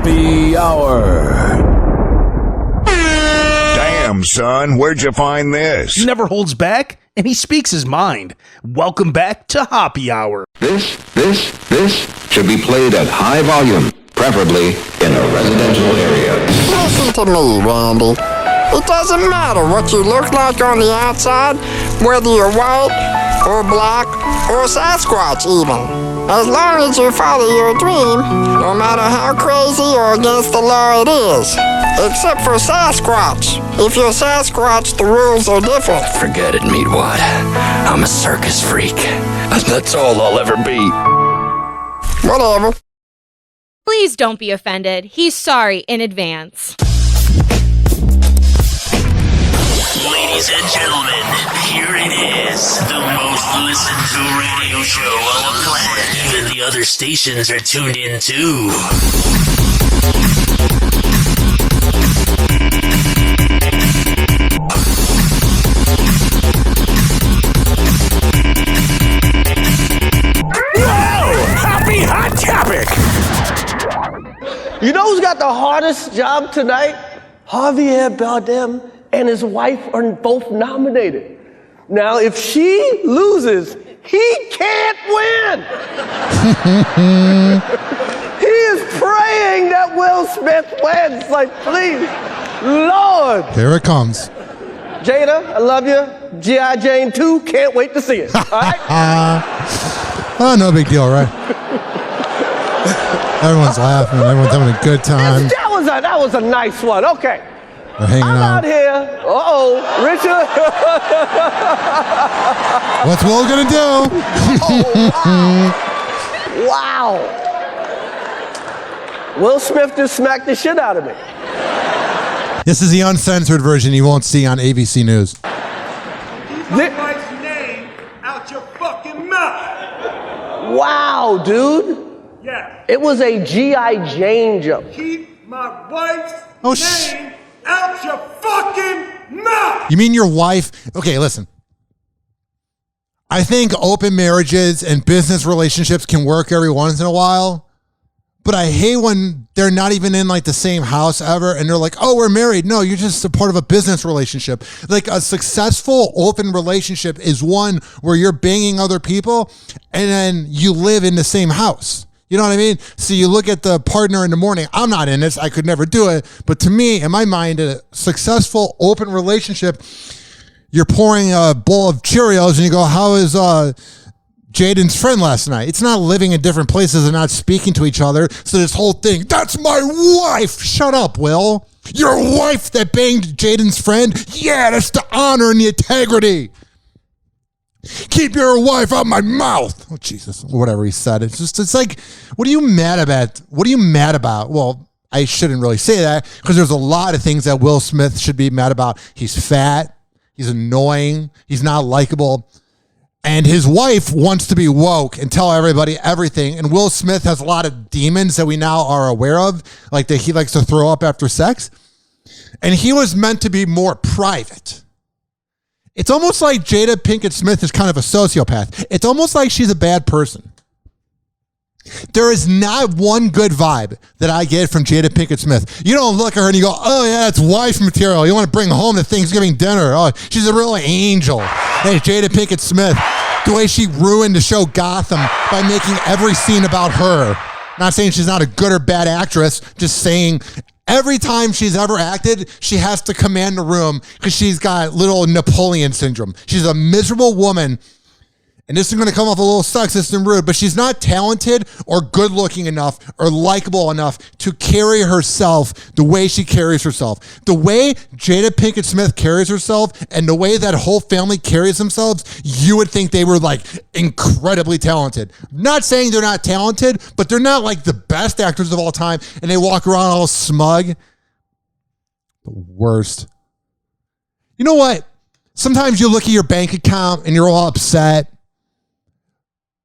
Hoppe Hour. Damn, son, where'd you find this? He never holds back, and he speaks his mind. Welcome back to Hoppe Hour. This should be played at high volume, preferably in a residential area. Listen to me, Randy. It doesn't matter what you look like on the outside, whether you're white or black or Sasquatch even. As long as you follow your dream, no matter how crazy or against the law it is. Except for Sasquatch. If you're Sasquatch, the rules are different. Forget it, Meatwad. I'm a circus freak. And that's all I'll ever be. Whatever. Please don't be offended. He's sorry in advance. Ladies and gentlemen, here it is, the most listened to radio show on the planet. Even the other stations are tuned in too. Whoa! Happy Hot Topic! You know who's got the hardest job tonight? Javier Bardem and his wife are both nominated. Now, if she loses, he can't win. He is praying that Will Smith wins. Like, please, Lord. Here it comes. Jada, I love you. G.I. Jane 2, can't wait to see it. All right? Oh, no big deal, right? Everyone's laughing. Everyone's having a good time. That was a nice one. Okay. We're hanging I'm out here. Richard. What's Will gonna do? Wow. Will Smith just smacked the shit out of me. This is the uncensored version you won't see on ABC News. Keep my wife's name out your fucking mouth. Wow, dude. Yeah. It was a G.I. Jane joke. Keep my wife's name out your fucking mouth. You mean your wife? Okay, listen. I think open marriages and business relationships can work every once in a while, but I hate when they're not even in like the same house ever and they're like, oh, we're married. No, you're just a part of a business relationship. Like a successful open relationship is one where you're banging other people and then you live in the same house. You know what I mean? So you look at the partner in the morning. I'm not in this. I could never do it. But to me, in my mind, a successful open relationship, you're pouring a bowl of Cheerios and you go, how is Jaden's friend last night? It's not living in different places and not speaking to each other. So this whole thing, that's my wife. Shut up, Will. Your wife that banged Jaden's friend? Yeah, that's the honor and the integrity. Keep your wife out my mouth. Oh, Jesus. Whatever he said. It's like, what are you mad about? What are you mad about? Well, I shouldn't really say that because there's a lot of things that Will Smith should be mad about. He's fat. He's annoying. He's not likable. And his wife wants to be woke and tell everybody everything. And Will Smith has a lot of demons that we now are aware of, like that he likes to throw up after sex. And he was meant to be more private. It's almost like Jada Pinkett Smith is kind of a sociopath. It's almost like she's a bad person. There is not one good vibe that I get from Jada Pinkett Smith. You don't look at her and you go, oh yeah, it's wife material. You want to bring home to Thanksgiving dinner. Oh, she's a real angel. Hey, Jada Pinkett Smith, the way she ruined the show Gotham by making every scene about her. Not saying she's not a good or bad actress, just saying every time she's ever acted, she has to command the room because she's got little Napoleon syndrome. She's a miserable woman. And this is going to come off a little sexist and rude, but she's not talented or good looking enough or likable enough to carry herself the way she carries herself. The way Jada Pinkett Smith carries herself and the way that whole family carries themselves, you would think they were like incredibly talented. Not saying they're not talented, but they're not like the best actors of all time and they walk around all smug. The worst. You know what? Sometimes you look at your bank account and you're all upset.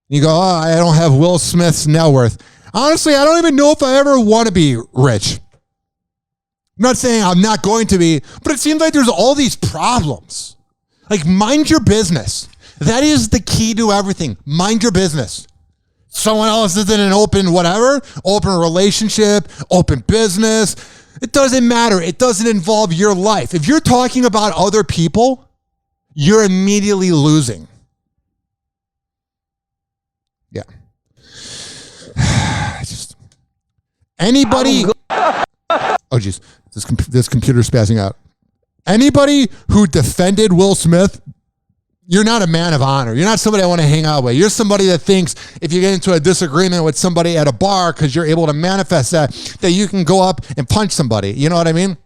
You go, oh, I don't have Will Smith's net worth. Honestly, I don't even know if I ever want to be rich. I'm not saying I'm not going to be, but it seems like there's all these problems. Like, mind your business. That is the key to everything. Mind your business. someone else is in an open whatever, open relationship, open business. It doesn't matter. It doesn't involve your life. If you're talking about other people, you're immediately losing. Yeah. Anybody. Oh, geez. This computer's spazzing out. Anybody who defended Will Smith, you're not a man of honor. You're not somebody I want to hang out with. You're somebody that thinks if you get into a disagreement with somebody at a bar because you're able to manifest that you can go up and punch somebody. You know what I mean?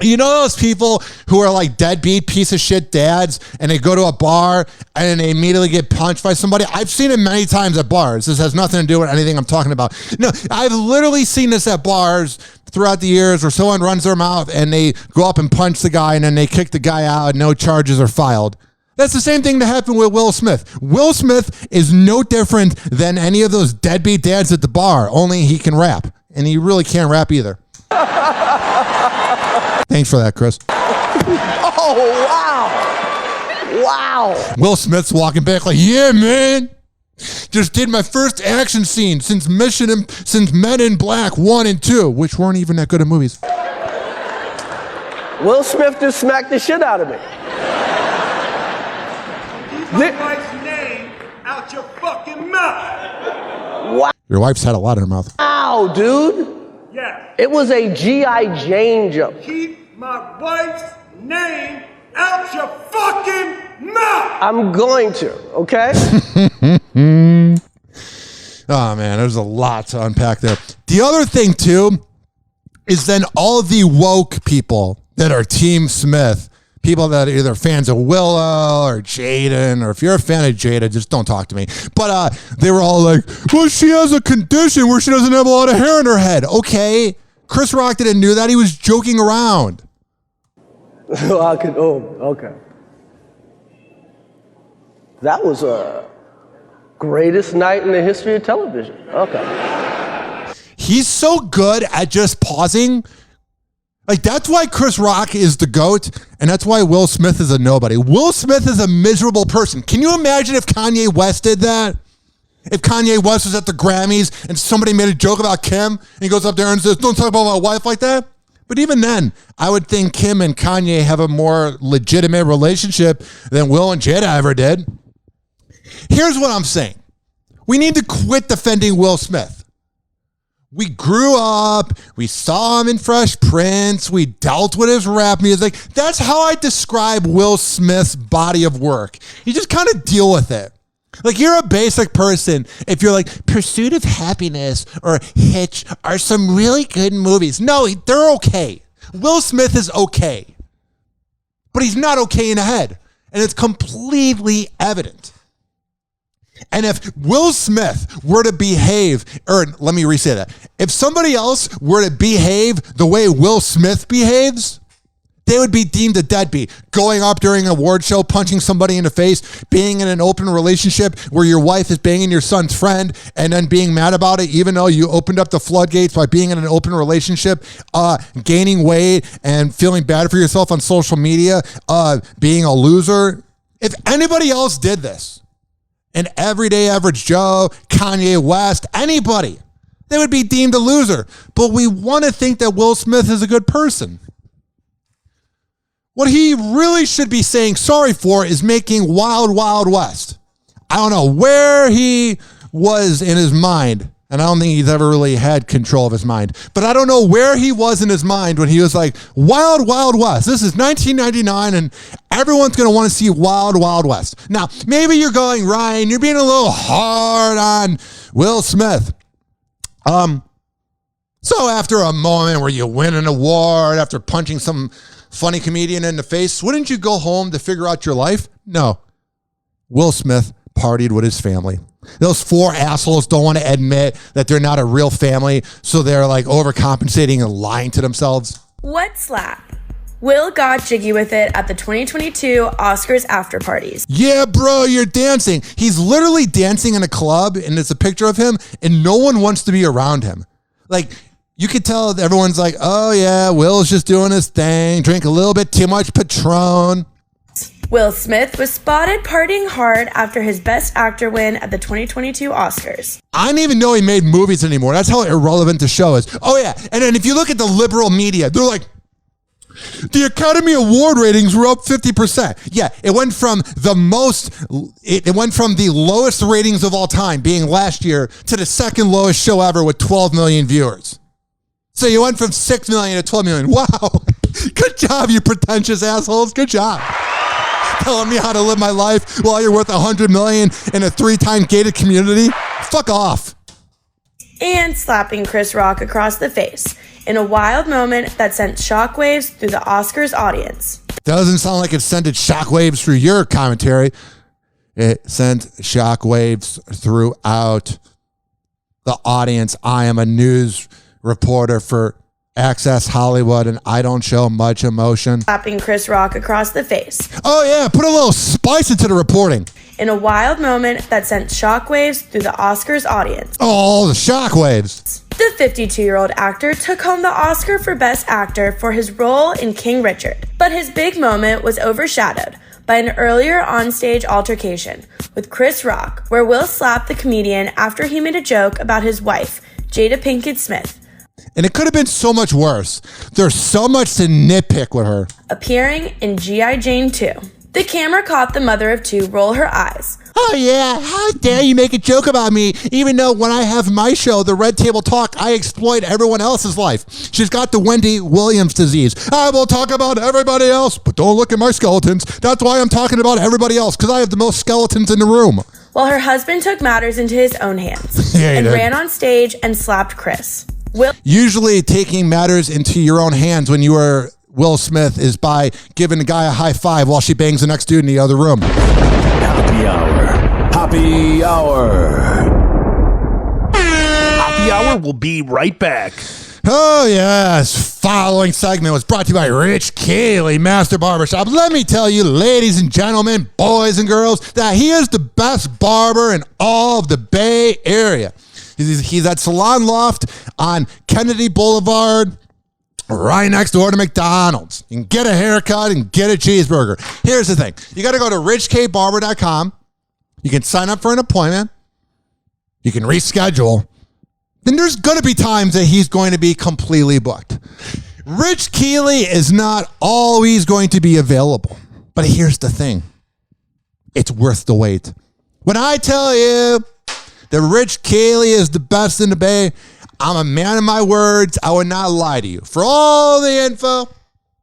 You know those people who are like deadbeat piece of shit dads and they go to a bar and they immediately get punched by somebody? I've seen it many times at bars. This has nothing to do with anything I'm talking about. No, I've literally seen this at bars throughout the years where someone runs their mouth and they go up and punch the guy and then they kick the guy out and no charges are filed. That's the same thing that happened with Will Smith. Will Smith is no different than any of those deadbeat dads at the bar, only he can rap. And he really can't rap either. Thanks for that, Chris. Oh, wow. Wow. Will Smith's walking back like, yeah, man. Just did my first action scene since Men in Black 1 and 2, which weren't even that good of movies. Will Smith just smacked the shit out of me. Keep my wife's name out your fucking mouth. Wow. Your wife's had a lot in her mouth. Wow, dude. Yeah. It was a G.I. Jane jump. Keep my wife's name out your fucking mouth. I'm going to, okay? Oh, man, there's a lot to unpack there. The other thing, too, is then all the woke people that are Team Smith, people that are either fans of Willow or Jaden, or if you're a fan of Jada, just don't talk to me. But they were all like, well, she has a condition where she doesn't have a lot of hair in her head. Okay, Chris Rock didn't do that. He was joking around. Okay. That was a greatest night in the history of television. Okay. He's so good at just pausing. Like, that's why Chris Rock is the GOAT, and that's why Will Smith is a nobody. Will Smith is a miserable person. Can you imagine if Kanye West did that? If Kanye West was at the Grammys and somebody made a joke about Kim, and he goes up there and says, don't talk about my wife like that? But even then, I would think Kim and Kanye have a more legitimate relationship than Will and Jada ever did. Here's what I'm saying. We need to quit defending Will Smith. We grew up, we saw him in Fresh Prince, we dealt with his rap music. That's how I describe Will Smith's body of work. You just kind of deal with it. Like, you're a basic person if you're like, Pursuit of Happiness or Hitch are some really good movies. No, they're okay. Will Smith is okay. But he's not okay in the head. And it's completely evident. And if Will Smith were to behave, or let me re-say that. If somebody else were to behave the way Will Smith behaves, they would be deemed a deadbeat. Going up during an award show, punching somebody in the face, being in an open relationship where your wife is banging your son's friend, and then being mad about it, even though you opened up the floodgates by being in an open relationship, gaining weight and feeling bad for yourself on social media, being a loser. If anybody else did this, an everyday average Joe, Kanye West, anybody, they would be deemed a loser. But we want to think that Will Smith is a good person. What he really should be saying sorry for is making Wild Wild West. I don't know where he was in his mind, and I don't think he's ever really had control of his mind, but I don't know where he was in his mind when he was like, Wild Wild West. This is 1999, and everyone's going to want to see Wild Wild West. Now, maybe you're going, Ryan, you're being a little hard on Will Smith. So after a moment where you win an award, after punching some funny comedian in the face, wouldn't you go home to figure out your life? No. Will Smith partied with his family. Those four assholes don't want to admit that they're not a real family, so they're like overcompensating and lying to themselves. What slap? Will got jiggy with it at the 2022 Oscars after parties. Yeah, bro, you're dancing. He's literally dancing in a club, and it's a picture of him, and no one wants to be around him. Like, you could tell everyone's like, oh yeah, Will's just doing his thing, drink a little bit too much Patron. Will Smith was spotted partying hard after his Best Actor win at the 2022 Oscars. I didn't even know he made movies anymore. That's how irrelevant the show is. Oh, yeah. And then if you look at the liberal media, they're like, the Academy Award ratings were up 50%. Yeah, it went from the lowest ratings of all time, being last year, to the second lowest show ever with 12 million viewers. So you went from 6 million to 12 million. Wow. Good job, you pretentious assholes. Good job. Telling me how to live my life while you're worth 100 million in a 3-time gated community. Fuck off. And slapping Chris Rock across the face in a wild moment that sent shockwaves through the Oscars audience. Doesn't sound like it sent shockwaves through your commentary. It sent shockwaves throughout the audience. I am a news reporter for Access Hollywood, and I don't show much emotion. Slapping Chris Rock across the face. Oh, yeah, put a little spice into the reporting. In a wild moment that sent shockwaves through the Oscars audience. Oh, the shockwaves. The 52-year-old actor took home the Oscar for Best Actor for his role in King Richard, but his big moment was overshadowed by an earlier onstage altercation with Chris Rock, where Will slapped the comedian after he made a joke about his wife, Jada Pinkett Smith. And it could have been so much worse. There's so much to nitpick with her. Appearing in G.I. Jane 2. The camera caught the mother of two roll her eyes. Oh, yeah, how dare you make a joke about me, even though when I have my show, The Red Table Talk, I exploit everyone else's life. She's got the Wendy Williams disease. I will talk about everybody else, but don't look at my skeletons. That's why I'm talking about everybody else, because I have the most skeletons in the room. While her husband took matters into his own hands and ran on stage and slapped Chris. Usually taking matters into your own hands when you are Will Smith is by giving a guy a high five while she bangs the next dude in the other room. Happy Hour. Happy Hour. Hoppe Hour will be right back. Oh, yes. Following segment was brought to you by Rich Cayley Master Barbershop. Let me tell you, ladies and gentlemen, boys and girls, that he is the best barber in all of the Bay Area. He's at Salon Loft on Kennedy Boulevard, right next door to McDonald's. You can get a haircut and get a cheeseburger. Here's the thing. You got to go to richkbarber.com. You can sign up for an appointment. You can reschedule. Then there's going to be times that he's going to be completely booked. Rich Cayley is not always going to be available. But here's the thing. It's worth the wait. When I tell you that Rich Cayley is the best in the Bay, I'm a man of my words. I would not lie to you. For all the info,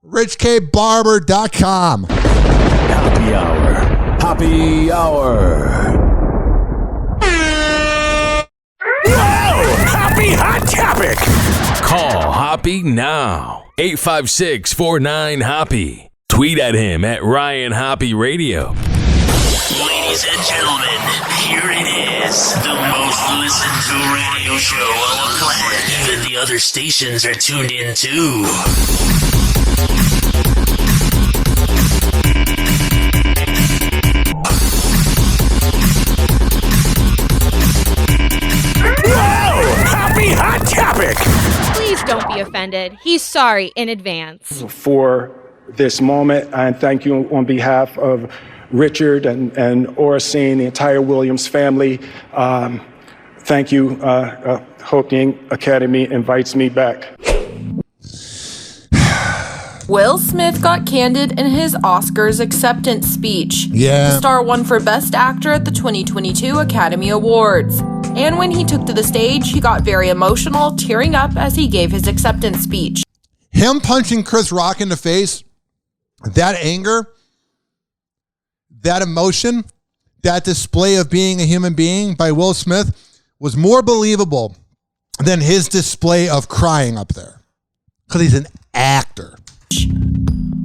richkbarber.com. Happy Hour. Happy Hour. Whoa! Happy Hot Topic! Call Hoppe now. 856-49-HOPPE. Tweet at him at Ryan Hoppe Radio. Ladies and gentlemen, here it is. The most listened to radio show on the planet. Even the other stations are tuned in too. Whoa! Happy Hot Topic! Please don't be offended. He's sorry in advance. For this moment, and thank you on behalf of Richard and Oracene, the entire Williams family. Thank you. Hope the Academy invites me back. Will Smith got candid in his Oscars acceptance speech. Yeah. The star won for Best Actor at the 2022 Academy Awards. And when he took to the stage, he got very emotional, tearing up as he gave his acceptance speech. Him punching Chris Rock in the face, that anger, that emotion, that display of being a human being by Will Smith was more believable than his display of crying up there. Because he's an actor.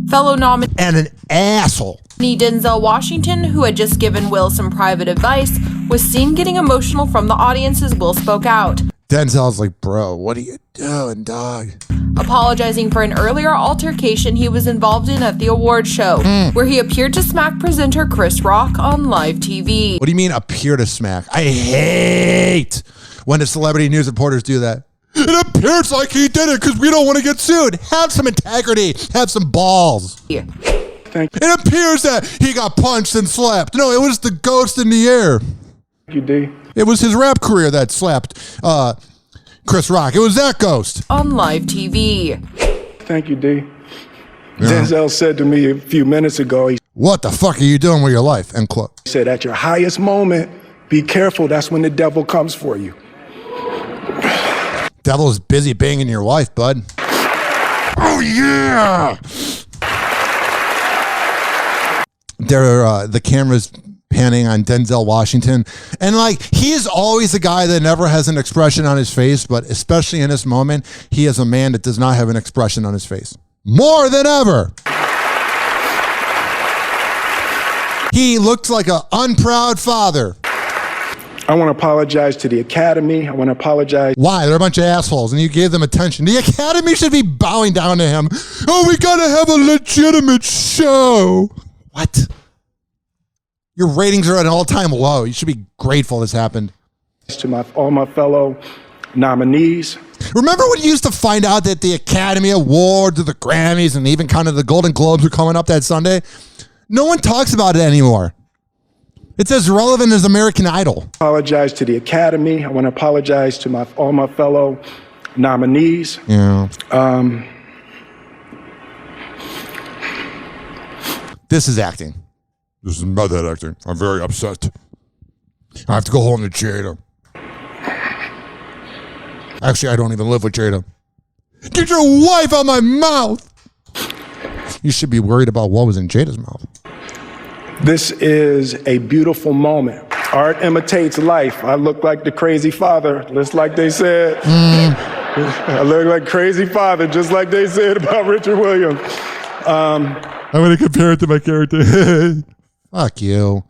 Fellow nominee and an asshole. Denzel Washington, who had just given Will some private advice, was seen getting emotional from the audience as Will spoke out. Denzel's like, bro, what are you doing, dog? Apologizing for an earlier altercation he was involved in at the award show, where he appeared to smack presenter Chris Rock on live TV. What do you mean appear to smack? I hate when the celebrity news reporters do that. It appears like he did it because we don't want to get sued. Have some integrity. Have some balls. It appears that he got punched and slapped. No, it was the ghost in the air. Thank you, D. It was his rap career that slapped Chris Rock. It was that ghost. On live TV. Thank you, D. Yeah. Denzel said to me a few minutes ago, what the fuck are you doing with your life? End quote. He said, at your highest moment, be careful. That's when the devil comes for you. Devil's busy banging your wife, bud. Oh, yeah. The camera's panning on Denzel Washington. And like, he is always a guy that never has an expression on his face, but especially in this moment, he is a man that does not have an expression on his face. More than ever. He looks like an unproud father. I want to apologize to the Academy. I want to apologize. Why? They're a bunch of assholes, and you gave them attention. The Academy should be bowing down to him. Oh, we got to have a legitimate show. What? Your ratings are at an all-time low. You should be grateful this happened. To all my fellow nominees. Remember when you used to find out that the Academy Awards or the Grammys and even kind of the Golden Globes were coming up that Sunday? No one talks about it anymore. It's as relevant as American Idol. Apologize to the Academy. I want to apologize to all my fellow nominees. Yeah. This is acting. This is method acting. I'm very upset. I have to go home to Jada. Actually, I don't even live with Jada. Get your wife out my mouth! You should be worried about what was in Jada's mouth. This is a beautiful moment. Art imitates life. I look like the crazy father, just like they said. I look like crazy father, just like they said about Richard Williams. I'm going to compare it to my character. Fuck you.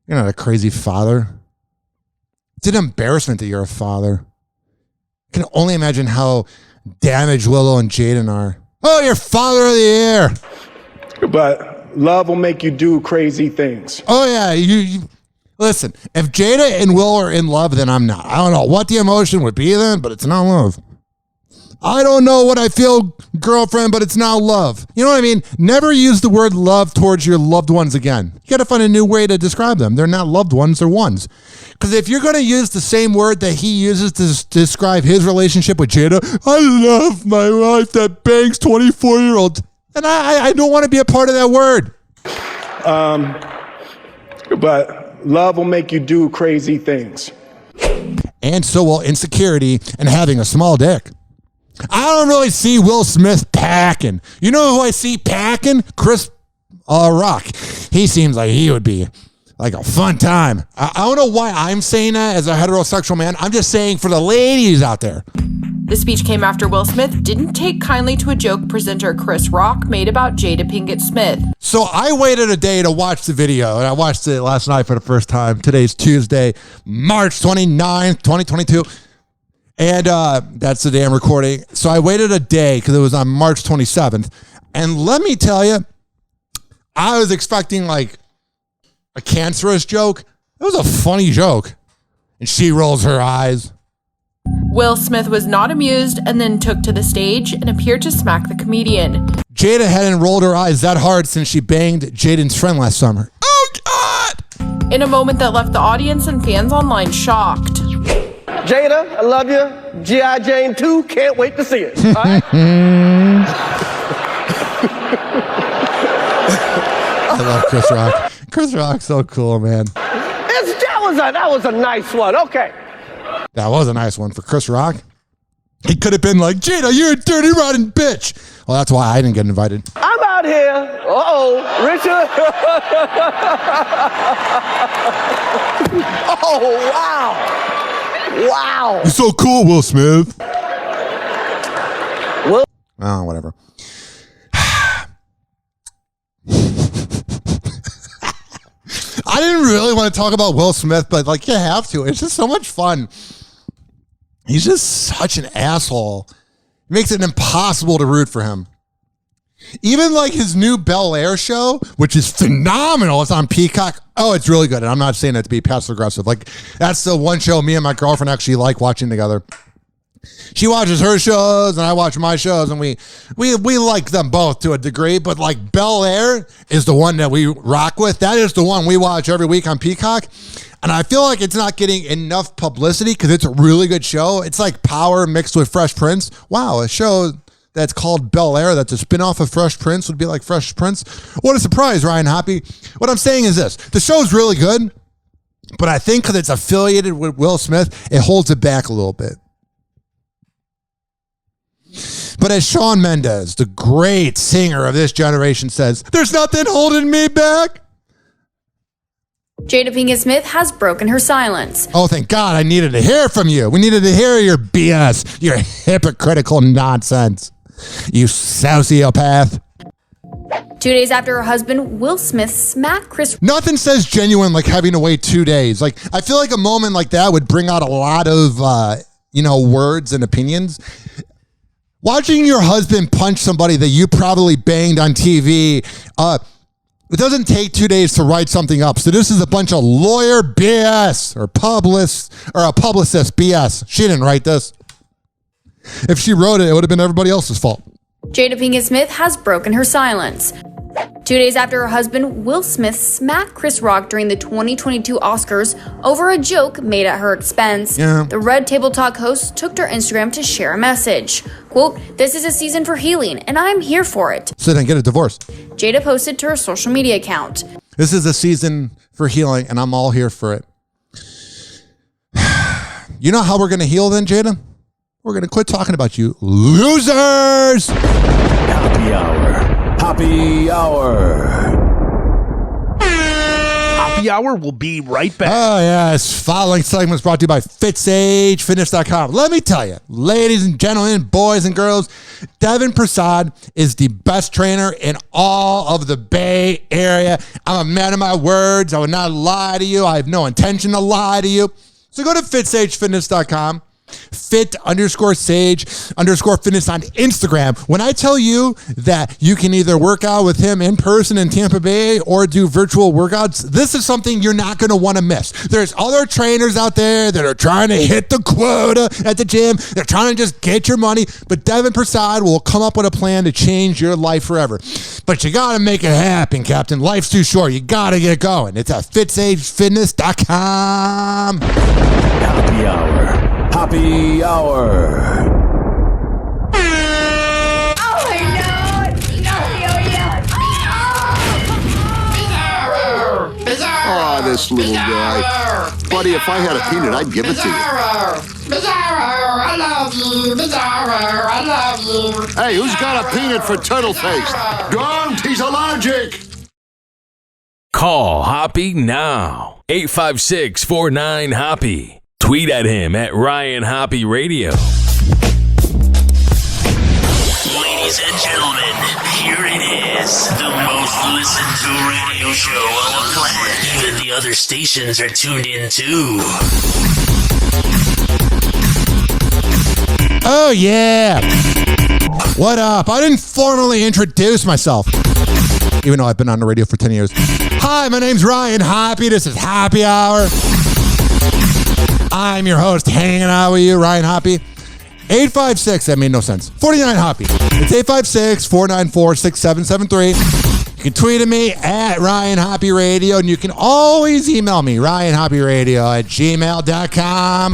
You're not a crazy father. It's an embarrassment that you're a father. I can only imagine how damaged Willow and Jaden are. Oh, you're father of the year. But love will make you do crazy things. Oh, yeah. You listen, if Jada and Will are in love, then I'm not. I don't know what the emotion would be then, but it's not love. I don't know what I feel, girlfriend, but it's not love. You know what I mean? Never use the word love towards your loved ones again. You got to find a new way to describe them. They're not loved ones, they're ones. Because if you're going to use the same word that he uses to describe his relationship with Jada, I love my wife that bangs 24-year-olds. And I don't want to be a part of that word. But love will make you do crazy things. And so will insecurity and having a small dick. I don't really see Will Smith packing. You know who I see packing? Chris Rock. He seems like he would be like a fun time. I don't know why I'm saying that as a heterosexual man. I'm just saying for the ladies out there. The speech came after Will Smith didn't take kindly to a joke presenter Chris Rock made about Jada Pinkett Smith. So I waited a day to watch the video, and I watched it last night for the first time. Today's Tuesday, March 29th, 2022. And that's the day I'm recording. So I waited a day because it was on March 27th. And let me tell you, I was expecting like a cancerous joke. It was a funny joke. And she rolls her eyes. Will Smith was not amused and then took to the stage and appeared to smack the comedian. Jada hadn't rolled her eyes that hard since she banged Jaden's friend last summer. Oh, God! In a moment that left the audience and fans online shocked. Jada, I love you. G.I. Jane 2, can't wait to see it. All right? I love Chris Rock. Chris Rock's so cool, man. That was a nice one. Okay. That was a nice one for Chris Rock. He could have been like, Jada, you're a dirty, rotten bitch. Well, that's why I didn't get invited. I'm out here. Uh-oh, Richard. Oh, wow. Wow. You're so cool, Will Smith. Will. Oh, whatever. I didn't really want to talk about Will Smith, but like you have to. It's just so much fun. He's just such an asshole. It makes it impossible to root for him. Even like his new Bel Air show, which is phenomenal. It's on Peacock. Oh, it's really good. And I'm not saying that to be passive aggressive. Like that's the one show me and my girlfriend actually like watching together. She watches her shows and I watch my shows, and we like them both to a degree, but like Bel Air is the one that we rock with. That is the one we watch every week on Peacock. And I feel like it's not getting enough publicity because it's a really good show. It's like Power mixed with Fresh Prince. Wow, a show that's called Bel Air, that's a spinoff of Fresh Prince, would be like Fresh Prince. What a surprise, Ryan Hoppe. What I'm saying is this. The show's really good, but I think because it's affiliated with Will Smith, it holds it back a little bit. But as Shawn Mendes, the great singer of this generation, says, there's nothing holding me back. Jada Pinkett Smith has broken her silence. Oh, thank God. I needed to hear from you. We needed to hear your BS, your hypocritical nonsense, you sociopath. 2 days after her husband, Will Smith, smacked Chris. Nothing says genuine like having to wait 2 days. Like, I feel like a moment like that would bring out a lot of, words and opinions. Watching your husband punch somebody that you probably banged on TV, it doesn't take 2 days to write something up. So this is a bunch of lawyer BS or a publicist BS. She didn't write this. If she wrote it, it would have been everybody else's fault. Jada Pinkett Smith has broken her silence. 2 days after her husband, Will Smith, smacked Chris Rock during the 2022 Oscars over a joke made at her expense. Yeah. The Red Table Talk host took to her Instagram to share a message. Quote, "This is a season for healing, and I'm here for it." So then get a divorce. Jada posted to her social media account. This is a season for healing, and I'm all here for it. You know how we're going to heal then, Jada? We're going to quit talking about you losers. Happy Hour. Happy Hour. Happy Hour will be right back. Oh, yes. Following segment is brought to you by FitSageFitness.com. Let me tell you, ladies and gentlemen, boys and girls, Devin Prasad is the best trainer in all of the Bay Area. I'm a man of my words. I would not lie to you. I have no intention to lie to you. So go to FitSageFitness.com. Fit_sage_fitness on Instagram. When I tell you that you can either work out with him in person in Tampa Bay or do virtual workouts, this is something you're not going to want to miss. There's other trainers out there that are trying to hit the quota at the gym. They're trying to just get your money, but Devin Prasad will come up with a plan to change your life forever. But you got to make it happen, Captain. Life's too short. You got to get going. It's at FitSageFitness.com. Happy Hour. Happy Hour. Oh, this little guy. Buddy, if I had a peanut, I'd give it to you. Bizarro, I love you. Bizarro, I love you. Hey, who's got a peanut for turtle face? Don't, he's allergic. Call Hoppe now. 856-49-HOPPE. Tweet at him at Ryan Hoppe Radio. Ladies and gentlemen, here it is. The most listened to radio show on the planet. Even the other stations are tuned in too. Oh, yeah. What up? I didn't formally introduce myself, even though I've been on the radio for 10 years. Hi, my name's Ryan Hoppe. This is Happy Hour. I'm your host, hanging out with you, Ryan Hoppe. 856, that made no sense. 49 Hoppe. It's 856-494-6773. You can tweet at me at Ryan Hoppe Radio, and you can always email me, ryanhopperadio@gmail.com.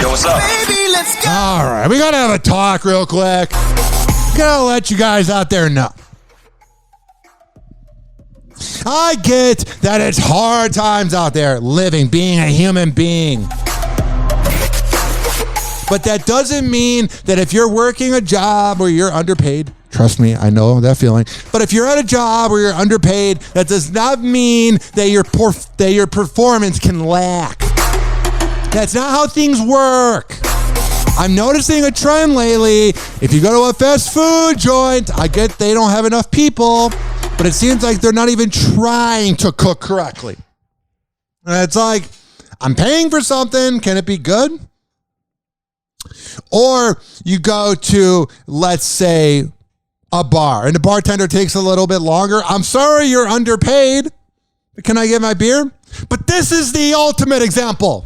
Yo, what's up? Baby, let's go. All right, we got to have a talk real quick. Gotta let you guys out there know. I get that it's hard times out there living, being a human being. But that doesn't mean that if you're working a job where you're underpaid, trust me, I know that feeling. But if you're at a job where you're underpaid, that does not mean that your performance can lack. That's not how things work. I'm noticing a trend lately. If you go to a fast food joint, I get they don't have enough people, but it seems like they're not even trying to cook correctly. And it's like, I'm paying for something. Can it be good? Or you go to, let's say, a bar, and the bartender takes a little bit longer. I'm sorry, you're underpaid. Can I get my beer? But this is the ultimate example.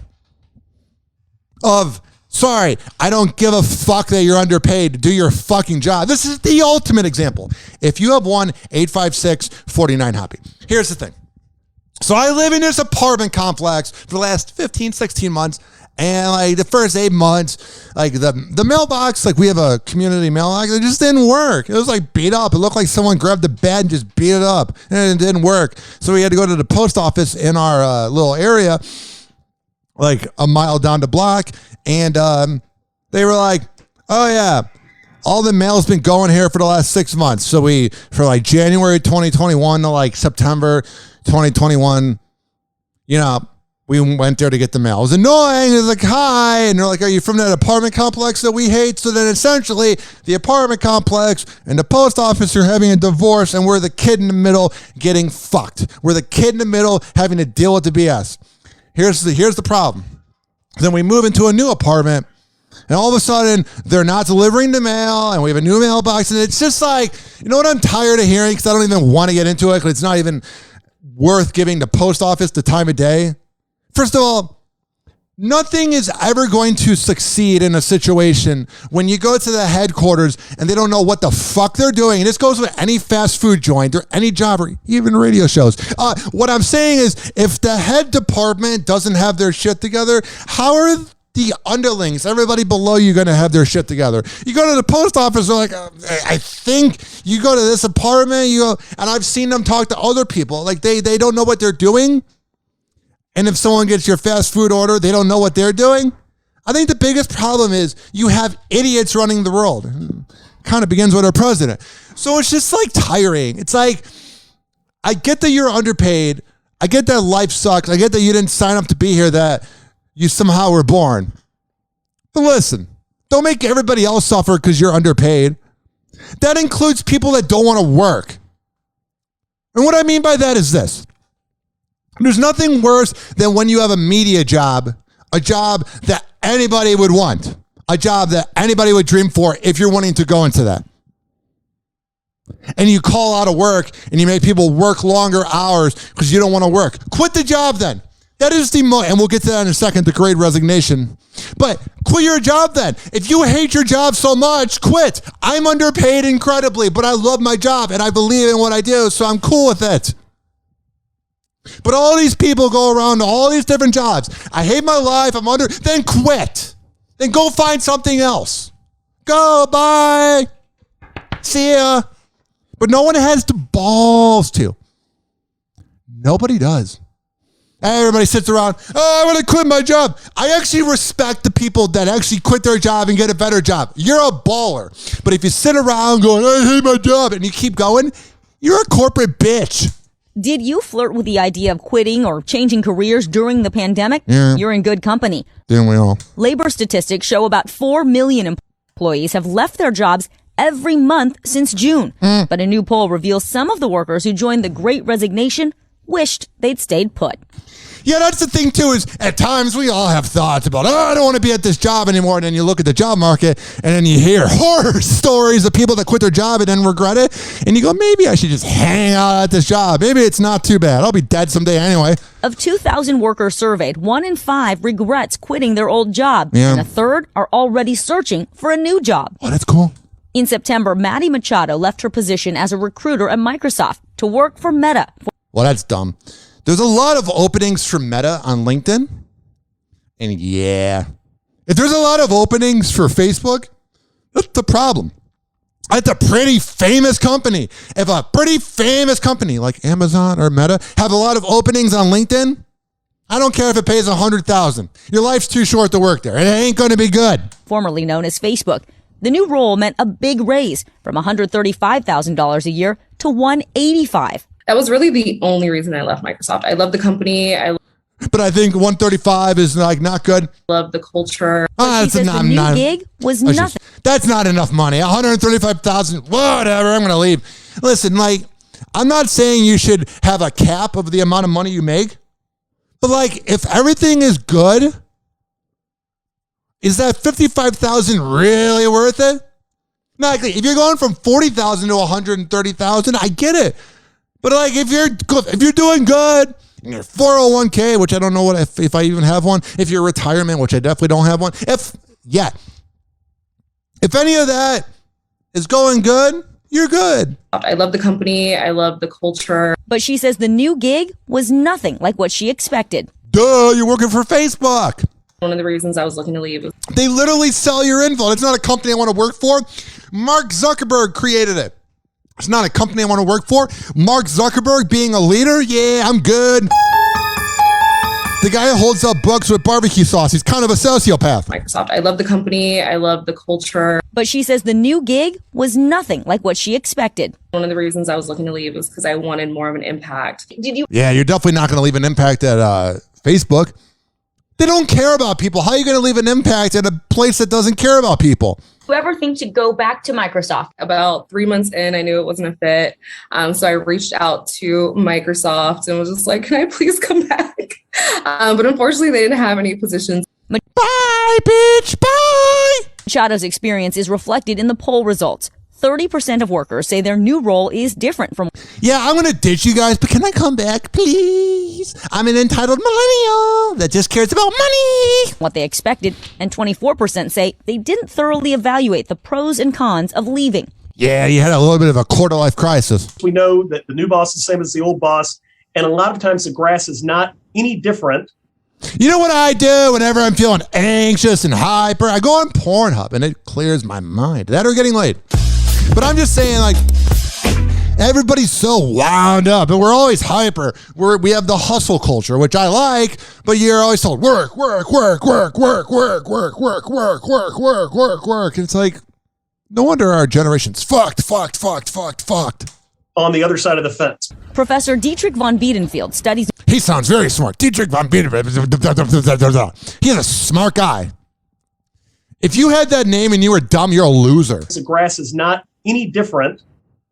of, sorry, I don't give a fuck that you're underpaid. Do your fucking job. This is the ultimate example. If you have 1-856-49-HOPPY. Here's the thing. So I live in this apartment complex for the last 15, 16 months. And like the first 8 months, like the mailbox, like we have a community mailbox, it just didn't work. It was like beat up. It looked like someone grabbed the bed and just beat it up, and it didn't work. So we had to go to the post office in our little area, like a mile down the block. And they were like, oh yeah, all the mail's been going here for the last 6 months. So for like January 2021 to like September 2021, you know, we went there to get the mail. It was annoying. It was like, hi. And they're like, are you from that apartment complex that we hate? So then essentially the apartment complex and the post office are having a divorce, and we're the kid in the middle getting fucked. We're the kid in the middle having to deal with the BS. Here's the problem. Then we move into a new apartment, and all of a sudden they're not delivering the mail, and we have a new mailbox. And it's just like, you know what I'm tired of hearing? Because I don't even want to get into it, because it's not even worth giving the post office the time of day. First of all, nothing is ever going to succeed in a situation when you go to the headquarters and they don't know what the fuck they're doing. And this goes with any fast food joint or any job or even radio shows. What I'm saying is, if the head department doesn't have their shit together, how are the underlings, everybody below you, going to have their shit together? You go to the post office, they're like, I think you go to this apartment, and I've seen them talk to other people. Like they don't know what they're doing. And if someone gets your fast food order, they don't know what they're doing. I think the biggest problem is you have idiots running the world. Kind of begins with our president. So it's just like tiring. It's like, I get that you're underpaid. I get that life sucks. I get that you didn't sign up to be here, that you somehow were born. But listen, don't make everybody else suffer because you're underpaid. That includes people that don't want to work. And what I mean by that is this. There's nothing worse than when you have a media job, a job that anybody would want, a job that anybody would dream for if you're wanting to go into that. And you call out of work and you make people work longer hours because you don't want to work. Quit the job then. That is and we'll get to that in a second, the great resignation. But quit your job then. If you hate your job so much, quit. I'm underpaid incredibly, but I love my job and I believe in what I do, so I'm cool with it. But all these people go around to all these different jobs. I hate my life. Then quit. Then go find something else. Go, bye. See ya. But no one has the balls to. Nobody does. Everybody sits around, oh, I want to quit my job. I actually respect the people that actually quit their job and get a better job. You're a baller. But if you sit around going, I hate my job, and you keep going, you're a corporate bitch. Did you flirt with the idea of quitting or changing careers during the pandemic? Yeah. You're in good company. Didn't we all? Labor statistics show about 4 million employees have left their jobs every month since June. But a new poll reveals some of the workers who joined the Great Resignation wished they'd stayed put. Yeah, that's the thing, too, is at times we all have thoughts about, I don't want to be at this job anymore. And then you look at the job market and then you hear horror stories of people that quit their job and then regret it. And you go, maybe I should just hang out at this job. Maybe it's not too bad. I'll be dead someday anyway. Of 2,000 workers surveyed, 1 in 5 regrets quitting their old job. Yeah. And a third are already searching for a new job. Oh, that's cool. In September, Maddie Machado left her position as a recruiter at Microsoft to work for Meta. Well, that's dumb. There's a lot of openings for Meta on LinkedIn. And yeah, if there's a lot of openings for Facebook, that's the problem. It's a pretty famous company. If a pretty famous company like Amazon or Meta have a lot of openings on LinkedIn, I don't care if it pays $100,000. Your life's too short to work there. It ain't going to be good. Formerly known as Facebook, the new role meant a big raise from $135,000 a year to $185,000. That was really the only reason I left Microsoft. I love the company. But I think 135 is like not good. Love the culture. That's the new gig was nothing. That's not enough money. 135,000. Whatever. I'm going to leave. Listen, like, I'm not saying you should have a cap of the amount of money you make, but like, if everything is good, is that 55,000 really worth it? Not like, if you're going from 40,000 to 130,000, I get it. But like, if you're doing good and your 401k, which I don't know what if I even have one, if your retirement, which I definitely don't have one, if any of that is going good, you're good. I love the company. I love the culture. But she says the new gig was nothing like what she expected. Duh, you're working for Facebook. One of the reasons I was looking to leave. They literally sell your info. It's not a company I want to work for. Mark Zuckerberg created it. It's not a company I want to work for. Mark Zuckerberg being a leader, yeah, I'm good. The guy who holds up books with barbecue sauce, he's kind of a sociopath. Microsoft. I love the company. I love the culture. But she says the new gig was nothing like what she expected. One of the reasons I was looking to leave was because I wanted more of an impact. Yeah, you're definitely not going to leave an impact at Facebook. They don't care about people. How are you going to leave an impact at a place that doesn't care about people? Whoever thinks to go back to Microsoft? About 3 months in, I knew it wasn't a fit. So I reached out to Microsoft and was just like, can I please come back? But unfortunately, they didn't have any positions. Bye, bitch, bye! Machado's experience is reflected in the poll results. 30% of workers say their new role is different from... Yeah, I'm going to ditch you guys, but can I come back, please? I'm an entitled millennial that just cares about money. What they expected, and 24% say they didn't thoroughly evaluate the pros and cons of leaving. Yeah, you had a little bit of a quarter-life crisis. We know that the new boss is the same as the old boss, and a lot of times the grass is not any different. You know what I do whenever I'm feeling anxious and hyper? I go on Pornhub, and it clears my mind. That or getting laid. But I'm just saying, like, everybody's so wound up, and we're always hyper. We have the hustle culture, which I like, but you're always told, work. And it's like, no wonder our generation's fucked. On the other side of the fence. Professor Dietrich von Biedenfeld studies... He sounds very smart. Dietrich von Biedenfeld. He's a smart guy. If you had that name and you were dumb, you're a loser. The grass is not any different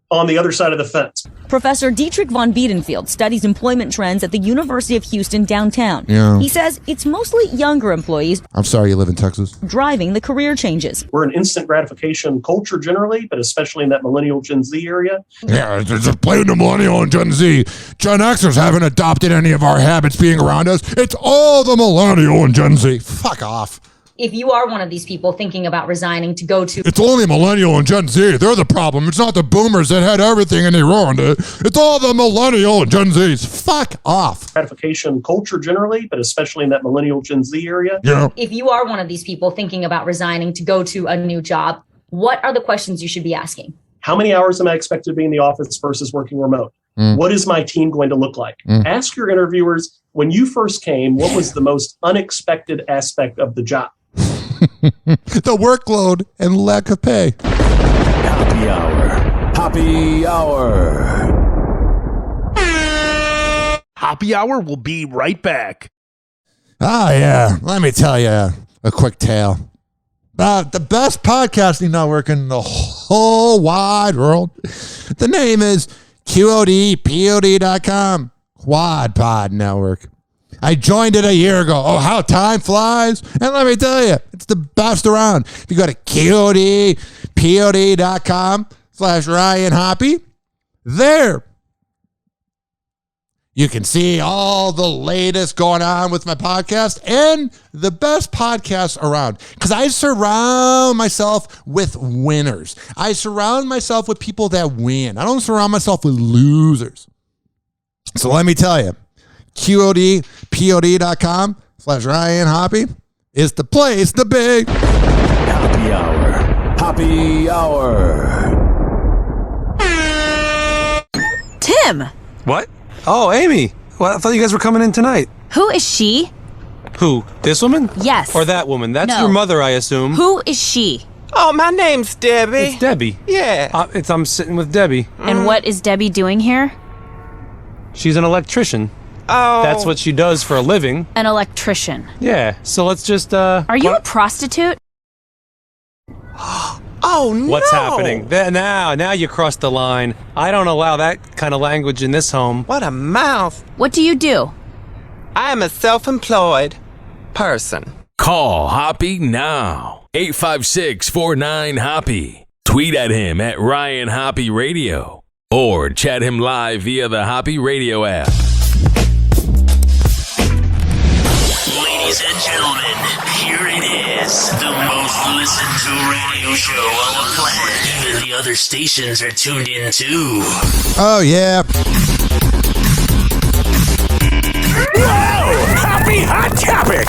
on the other side of the fence. Professor Dietrich von Biedenfeld studies employment trends at the University of Houston downtown. Yeah. He says it's mostly younger employees. I'm sorry you live in Texas. Driving the career changes. We're an instant gratification culture generally, but especially in that millennial Gen Z area. Yeah, it's a plain the millennial and Gen Z. Gen Xers haven't adopted any of our habits being around us. It's all the millennial and Gen Z. Fuck off. If you are one of these people thinking about resigning to go to... It's only millennial and Gen Z. They're the problem. It's not the boomers that had everything and they ruined it. It's all the millennial and Gen Zs. Fuck off. Gratification culture generally, but especially in that millennial Gen Z area. Yeah. If you are one of these people thinking about resigning to go to a new job, what are the questions you should be asking? How many hours am I expected to be in the office versus working remote? What is my team going to look like? Ask your interviewers, when you first came, what was the most unexpected aspect of the job? The workload and lack of pay. Hoppe Hour. Hoppe Hour. Hoppe Hour will be right back. Oh, yeah. Let me tell you a quick tale about the best podcasting network in the whole wide world. The name is QODPOD.com. Quad Pod Network. I joined it a year ago. Oh, how time flies. And let me tell you, it's the best around. If you go to QODPOD.com/Ryan Hoppe, there you can see all the latest going on with my podcast and the best podcasts around. Because I surround myself with winners. I surround myself with people that win. I don't surround myself with losers. So let me tell you, QODPOD.com/Ryan Hoppe is the place to be. Hoppe Hour. Hoppe Hour. Tim! What? Oh, Amy. Well, I thought you guys were coming in tonight. Who is she? Who? This woman? Yes. Or that woman? That's No. your mother, I assume. Who is she? Oh, my name's Debbie. It's Debbie. Yeah. I'm sitting with Debbie. And what is Debbie doing here? She's an electrician. Oh. That's what she does for a living. An electrician. Yeah, so let's just, Are you a prostitute? Oh, no. What's happening? Now you crossed the line. I don't allow that kind of language in this home. What a mouth. What do you do? I am a self-employed person. Call Hoppe now. 856-49-HOPPE. Tweet at him at Ryan Hoppe Radio. Or chat him live via the Hoppe Radio app. Ladies and gentlemen, here it is. The most listened to radio show on the planet. Even the other stations are tuned in too. Oh, yeah. Whoa! Happy Hot Topic!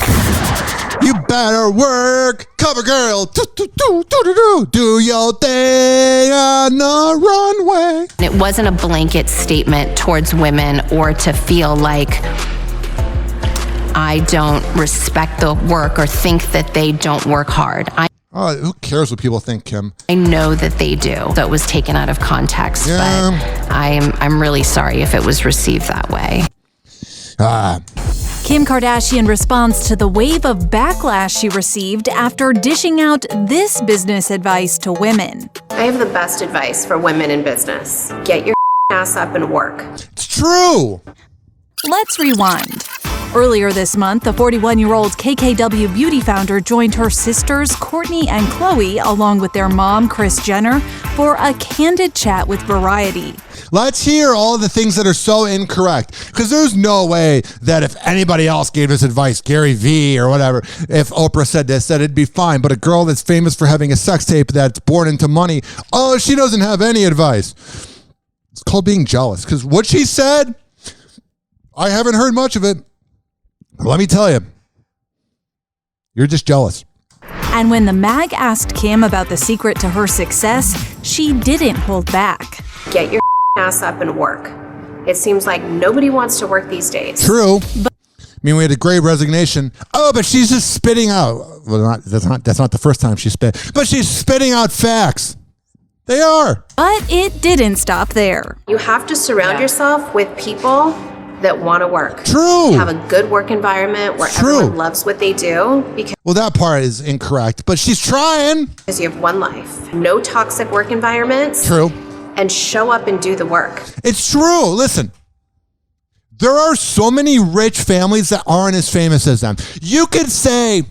You better work, cover girl, do your thing on the runway. It wasn't a blanket statement towards women or to feel like I don't respect the work or think that they don't work hard. Who cares what people think, Kim? I know that they do. So it was taken out of context, but I'm really sorry if it was received that way. Kim Kardashian responds to the wave of backlash she received after dishing out this business advice to women. I have the best advice for women in business. Get your ass up and work. It's true. Let's rewind. Earlier this month, the 41-year-old KKW beauty founder joined her sisters, Kourtney and Khloe, along with their mom, Kris Jenner, for a candid chat with Variety. Let's hear all the things that are so incorrect. Because there's no way that if anybody else gave this advice, Gary Vee or whatever, if Oprah said this, that it'd be fine. But a girl that's famous for having a sex tape that's born into money, she doesn't have any advice. It's called being jealous. Because what she said, I haven't heard much of it. Let me tell you, you're just jealous. And when the mag asked Kim about the secret to her success, she didn't hold back. Get your ass up and work. It seems like nobody wants to work these days. True. I mean, we had a great resignation. Oh, but she's just spitting out. Well, that's not the first time she spit. But she's spitting out facts. They are. But it didn't stop there. You have to surround yourself with people that want to work. True. Have a good work environment where everyone loves what they do. Well, that part is incorrect, but she's trying. Because you have one life. No toxic work environments. True. And show up and do the work. It's true. Listen, there are so many rich families that aren't as famous as them. You could say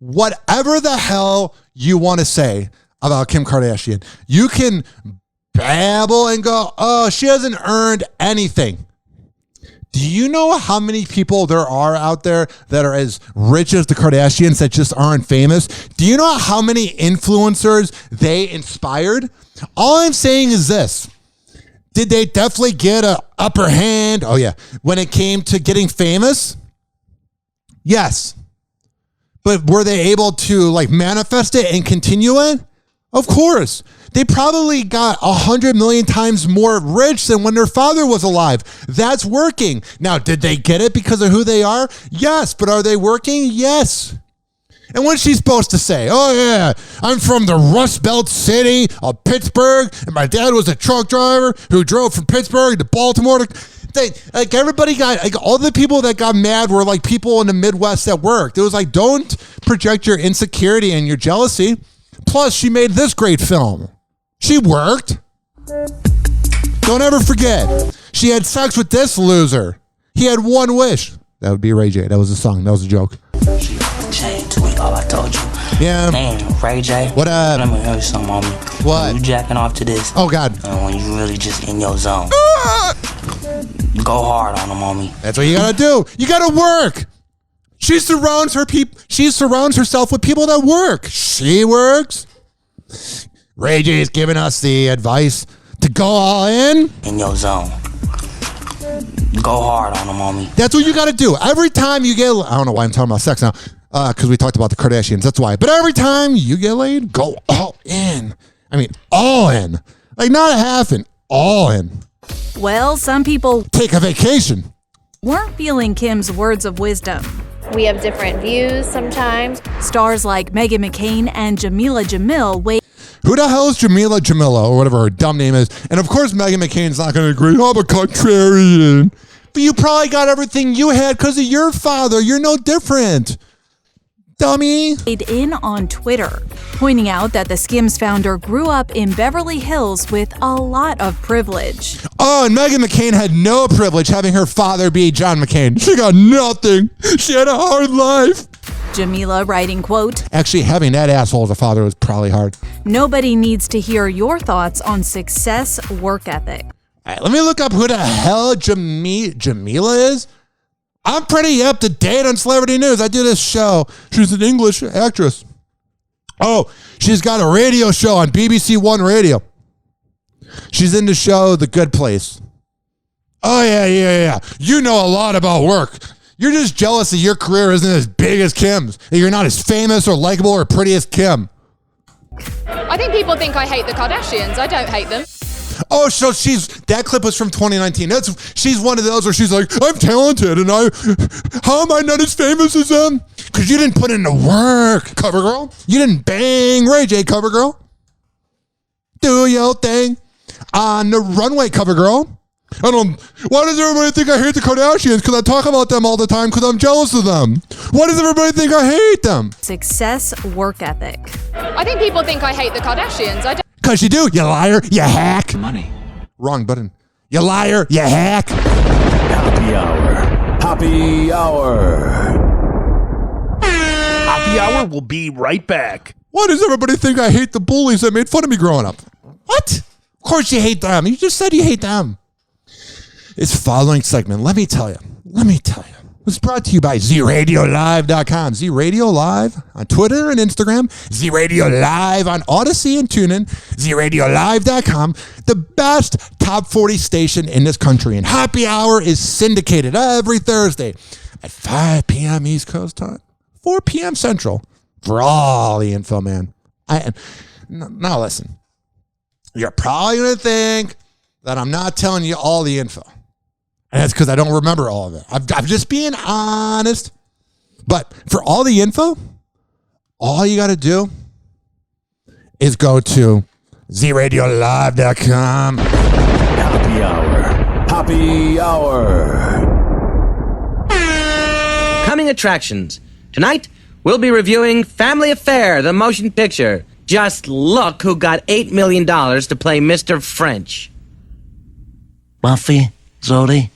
whatever the hell you want to say about Kim Kardashian. You can babble and go, oh, she hasn't earned anything. Do you know how many people there are out there that are as rich as the Kardashians that just aren't famous? Do you know how many influencers they inspired? All I'm saying is this. Did they definitely get an upper hand? Oh, yeah. When it came to getting famous? Yes. But were they able to manifest it and continue it? Of course. They probably got 100 million times more rich than when their father was alive. That's working. Now, did they get it because of who they are? Yes. But are they working? Yes. And what's she supposed to say? Oh, yeah, I'm from the Rust Belt city of Pittsburgh, and my dad was a truck driver who drove from Pittsburgh to Baltimore. Everybody got, all the people that got mad were people in the Midwest that worked. It was don't project your insecurity and your jealousy. Plus, she made this great film. She worked. Don't ever forget. She had sex with this loser. He had one wish. That would be Ray J. That was a song. That was a joke. Oh, I told you. Yeah. Damn, Ray J. What up? Let me hear something on me. What? When you jacking off to this. Oh, God. When you really just in your zone. Go hard on them, on me. That's what you gotta do. You gotta work. She surrounds herself with people that work. She works. Ray J is giving us the advice to go all in. In your zone. Go hard on them, on me. That's what you gotta do. Every time you get, I don't know why I'm talking about sex now, because we talked about the Kardashians. That's why. But every time you get laid, go all in. I mean, all in. Not a half in, all in. Well, some people take a vacation. Weren't feeling Kim's words of wisdom. We have different views sometimes. Stars like Meghan McCain and Jamila Jamil weigh. Who the hell is Jamila Jamila, or whatever her dumb name is? And of course, Meghan McCain's not going to agree. I'm a contrarian. But you probably got everything you had because of your father. You're no different. Dummy. In on Twitter, pointing out that the Skims founder grew up in Beverly Hills with a lot of privilege. Oh, and Meghan McCain had no privilege having her father be John McCain. She got nothing. She had a hard life. Jamila writing, quote, actually, having that asshole as a father was probably hard. Nobody needs to hear your thoughts on success work ethic. All right, let me look up who the hell Jamila is. I'm pretty up to date on celebrity news. I do this show. She's an English actress. Oh, she's got a radio show on BBC One Radio. She's in the show The Good Place. Oh, yeah. You know a lot about work. You're just jealous that your career isn't as big as Kim's. That you're not as famous or likable or pretty as Kim. I think people think I hate the Kardashians. I don't hate them. Oh, so that clip was from 2019. She's one of those where she's like, I'm talented and how am I not as famous as them? Because you didn't put in the work, CoverGirl. You didn't bang Ray J, CoverGirl. Do your thing on the runway, CoverGirl. Why does everybody think I hate the Kardashians? Because I talk about them all the time because I'm jealous of them. Why does everybody think I hate them? Success, work ethic. I think people think I hate the Kardashians. I don't. Because you do, you liar, you hack. Money. Wrong button. You liar, you hack. Happy Hour. Happy Hour. Happy Hour will be right back. Why does everybody think I hate the bullies that made fun of me growing up? What? Of course you hate them. You just said you hate them. This following segment, let me tell you, was brought to you by ZRadioLive.com. ZRadio Live on Twitter and Instagram. ZRadio Live on Odyssey and TuneIn. ZRadioLive.com. The best top 40 station in this country. And Happy Hour is syndicated every Thursday at 5 p.m. East Coast time, 4 p.m. Central. For all the info, man. Now listen. You're probably going to think that I'm not telling you all the info. And that's because I don't remember all of it. I'm just being honest. But for all the info, all you got to do is go to ZRadioLive.com. Happy Hour. Happy Hour. Coming attractions. Tonight, we'll be reviewing Family Affair, the motion picture. Just look who got $8 million to play Mr. French. Buffy, Zodi,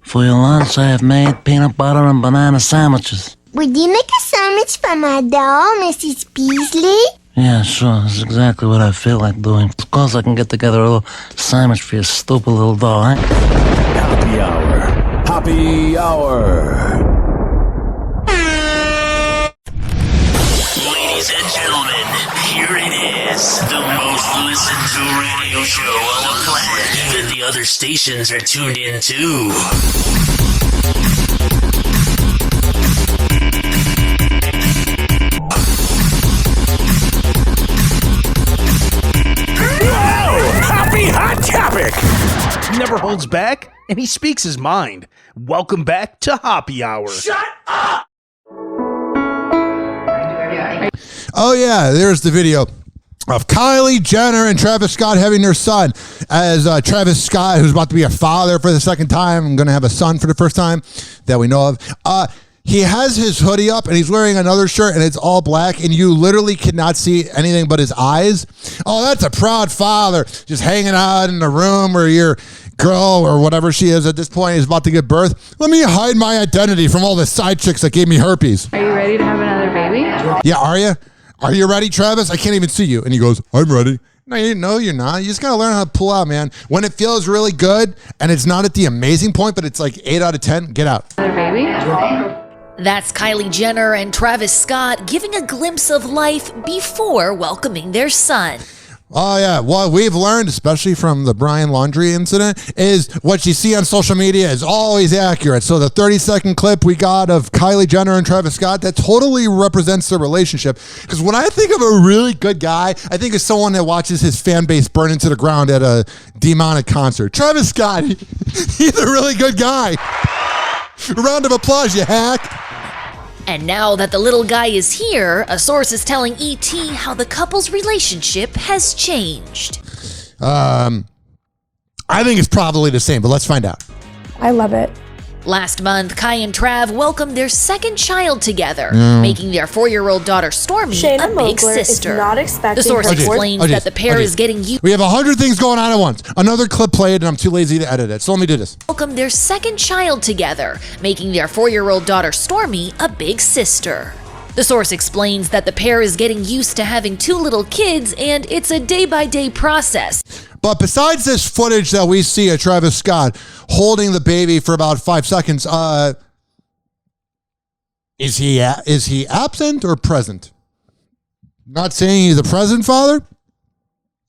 for your lunch I have made peanut butter and banana sandwiches. Would you make a sandwich for my doll, Mrs. Beasley? Yeah, sure. That's exactly what I feel like doing. Of course I can get together a little sandwich for your stupid little doll, eh? Happy Hour. Happy Hour. Ladies and gentlemen, here it is. The most listened to radio show on the planet. Even the other stations are tuned in too. Whoa! Happy Hot Topic! He never holds back, and he speaks his mind. Welcome back to Hoppe Hour. Shut up! Oh, yeah, there's the video of Kylie Jenner and Travis Scott having their son. As Travis Scott, who's about to be a father for the second time, going to have a son for the first time that we know of. He has his hoodie up and he's wearing another shirt and it's all black and you literally cannot see anything but his eyes. Oh, that's a proud father just hanging out in the room where your girl or whatever she is at this point is about to give birth. Let me hide my identity from all the side chicks that gave me herpes. Are you ready to have another baby? Yeah, are you? Are you ready, Travis? I can't even see you. And he goes, I'm ready. No, you're not. You just got to learn how to pull out, man. When it feels really good and it's not at the amazing point, but it's like 8 out of 10, get out. Another baby? That's Kylie Jenner and Travis Scott giving a glimpse of life before welcoming their son. Oh, yeah. What we've learned, especially from the Brian Laundrie incident, is what you see on social media is always accurate. So the 30-second clip we got of Kylie Jenner and Travis Scott, that totally represents their relationship. Because when I think of a really good guy, I think of someone that watches his fan base burn into the ground at a demonic concert. Travis Scott, he's a really good guy. A round of applause, you hack. And now that the little guy is here, a source is telling ET how the couple's relationship has changed. I think it's probably the same, but let's find out. I love it. Last month, Kai and Trav welcomed their second child together, Mm. making their 4-year-old daughter Stormy Shayna a big Mogler is sister. not expecting The source her explains that the pair is getting used. We have 100 things going on at once. Another clip played, and I'm too lazy to edit it. So let me do this. Welcome their second child together, making their 4-year-old daughter Stormy a big sister. The source explains that the pair is getting used to having 2 little kids, and it's a day-by-day process. But besides this footage that we see of Travis Scott holding the baby for about 5 seconds, Is he absent or present? I'm not saying he's a present father.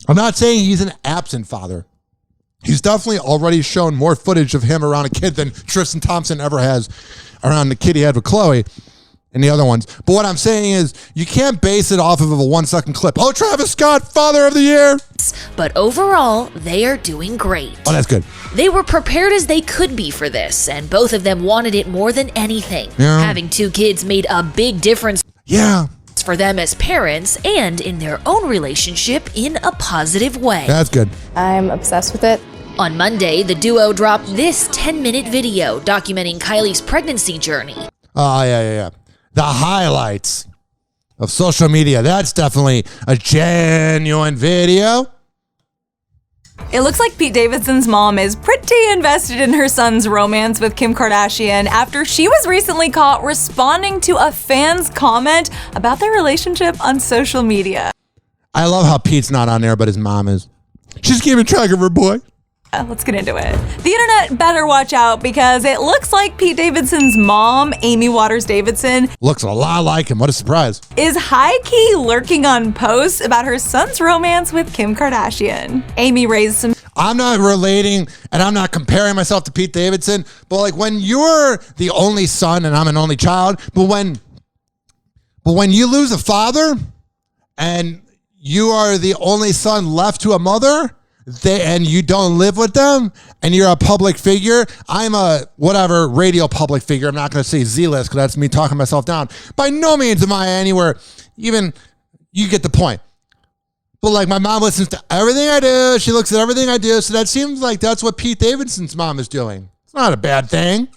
I'm not saying he's an absent father. He's definitely already shown more footage of him around a kid than Tristan Thompson ever has around the kid he had with Chloe and the other ones. But what I'm saying is you can't base it off of a 1-second clip. Oh, Travis Scott, Father of the Year. But overall, they are doing great. Oh, that's good. They were prepared as they could be for this, and both of them wanted it more than anything. Yeah. Having 2 kids made a big difference. Yeah. For them as parents and in their own relationship in a positive way. That's good. I'm obsessed with it. On Monday, the duo dropped this 10-minute video documenting Kylie's pregnancy journey. Oh, yeah. The highlights of social media. That's definitely a genuine video. It looks like Pete Davidson's mom is pretty invested in her son's romance with Kim Kardashian after she was recently caught responding to a fan's comment about their relationship on social media. I love how Pete's not on there, but his mom is. She's keeping track of her boy. Let's get into it. The internet better watch out because it looks like Pete Davidson's mom, Amy Waters Davidson, Looks a lot like him. What a surprise. is high-key lurking on posts about her son's romance with Kim Kardashian. Amy raised some... I'm not relating and I'm not comparing myself to Pete Davidson, but like when you're the only son and I'm an only child, but when you lose a father and you are the only son left to a mother, and you don't live with them, and you're a public figure. I'm a whatever radio public figure. I'm not going to say Z-list because that's me talking myself down. By no means am I anywhere. Even you get the point. But like my mom listens to everything I do. She looks at everything I do. So that seems like that's what Pete Davidson's mom is doing. It's not a bad thing.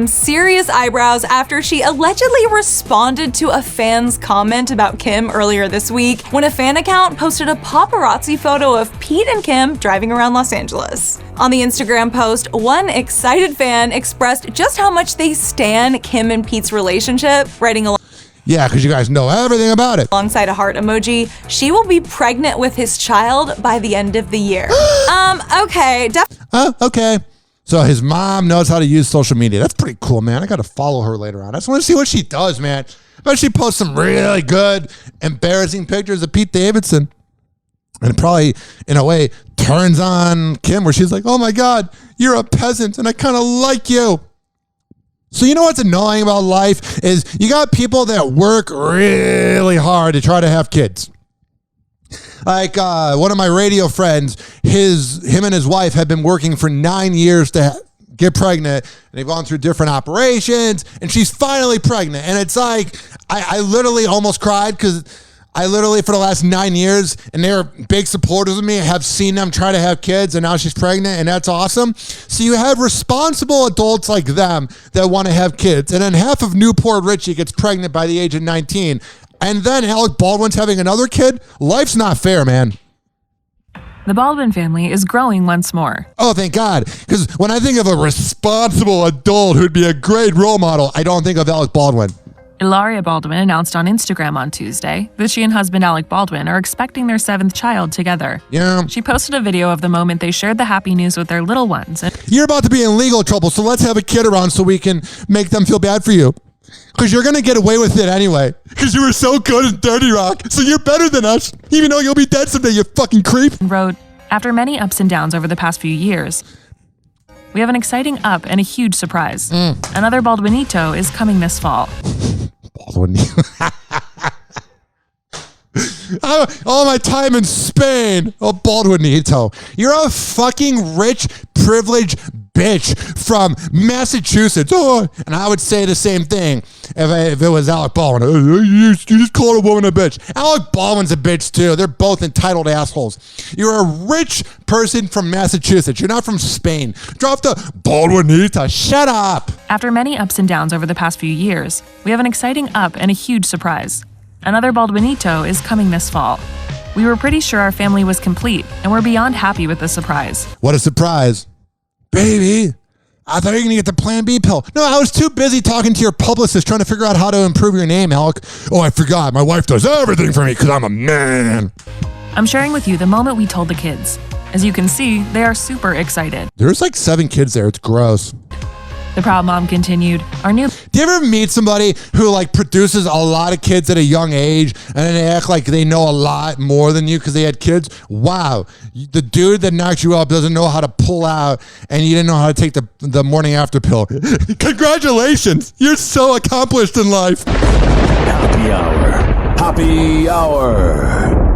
Serious eyebrows after she allegedly responded to a fan's comment about Kim earlier this week when a fan account posted a paparazzi photo of Pete and Kim driving around Los Angeles. On the Instagram post, one excited fan expressed just how much they stan Kim and Pete's relationship, writing Yeah, because you guys know everything about it. alongside a heart emoji, she will be pregnant with his child by the end of the year. Okay. Okay. So his mom knows how to use social media. That's pretty cool, man. I got to follow her later on. I just want to see what she does, man. But she posts some really good, embarrassing pictures of Pete Davidson. And it probably, in a way, turns on Kim where she's like, oh my God, you're a peasant and I kind of like you. So you know what's annoying about life is you got people that work really hard to try to have kids. Like one of my radio friends, him and his wife have been working for 9 years to get pregnant, and they've gone through different operations, and she's finally pregnant. And it's like, I literally almost cried because I literally, for the last 9 years, and they're big supporters of me, have seen them try to have kids, and now she's pregnant, and that's awesome. So you have responsible adults like them that want to have kids, and then half of Newport Richie gets pregnant by the age of 19. And then Alec Baldwin's having another kid? Life's not fair, man. The Baldwin family is growing once more. Oh, thank God. Because when I think of a responsible adult who'd be a great role model, I don't think of Alec Baldwin. Ilaria Baldwin announced on Instagram on Tuesday that she and husband Alec Baldwin are expecting their 7th child together. Yeah. She posted a video of the moment they shared the happy news with their little ones. You're about to be in legal trouble, so let's have a kid around so we can make them feel bad for you. Because you're going to get away with it anyway. Because you were so good in 30 Rock, so you're better than us, even though you'll be dead someday, you fucking creep. Wrote, after many ups and downs over the past few years, we have an exciting up and a huge surprise. Another Baldwinito is coming this fall. Baldwinito. All my time in Spain. Oh, Baldwinito. You're a fucking rich, privileged bitch from Massachusetts. Oh, and I would say the same thing if it was Alec Baldwin. You just called a woman a bitch. Alec Baldwin's a bitch too. They're both entitled assholes. You're a rich person from Massachusetts. You're not from Spain. Drop the Baldwinita. Shut up. After many ups and downs over the past few years, we have an exciting up and a huge surprise. Another Baldwinito is coming this fall. We were pretty sure our family was complete, and we're beyond happy with the surprise. What a surprise. Baby, I thought you were going to get the Plan B pill. No, I was too busy talking to your publicist trying to figure out how to improve your name, Alec. Oh, I forgot. My wife does everything for me because I'm a man. I'm sharing with you the moment we told the kids. As you can see, they are super excited. There's like 7 kids there. It's gross. The proud mom continued, "Our new..." Do you ever meet somebody who like produces a lot of kids at a young age and then they act like they know a lot more than you because they had kids? Wow. The dude that knocked you up doesn't know how to pull out and you didn't know how to take the morning after pill. Congratulations. You're so accomplished in life. Happy Hour. Happy Hour.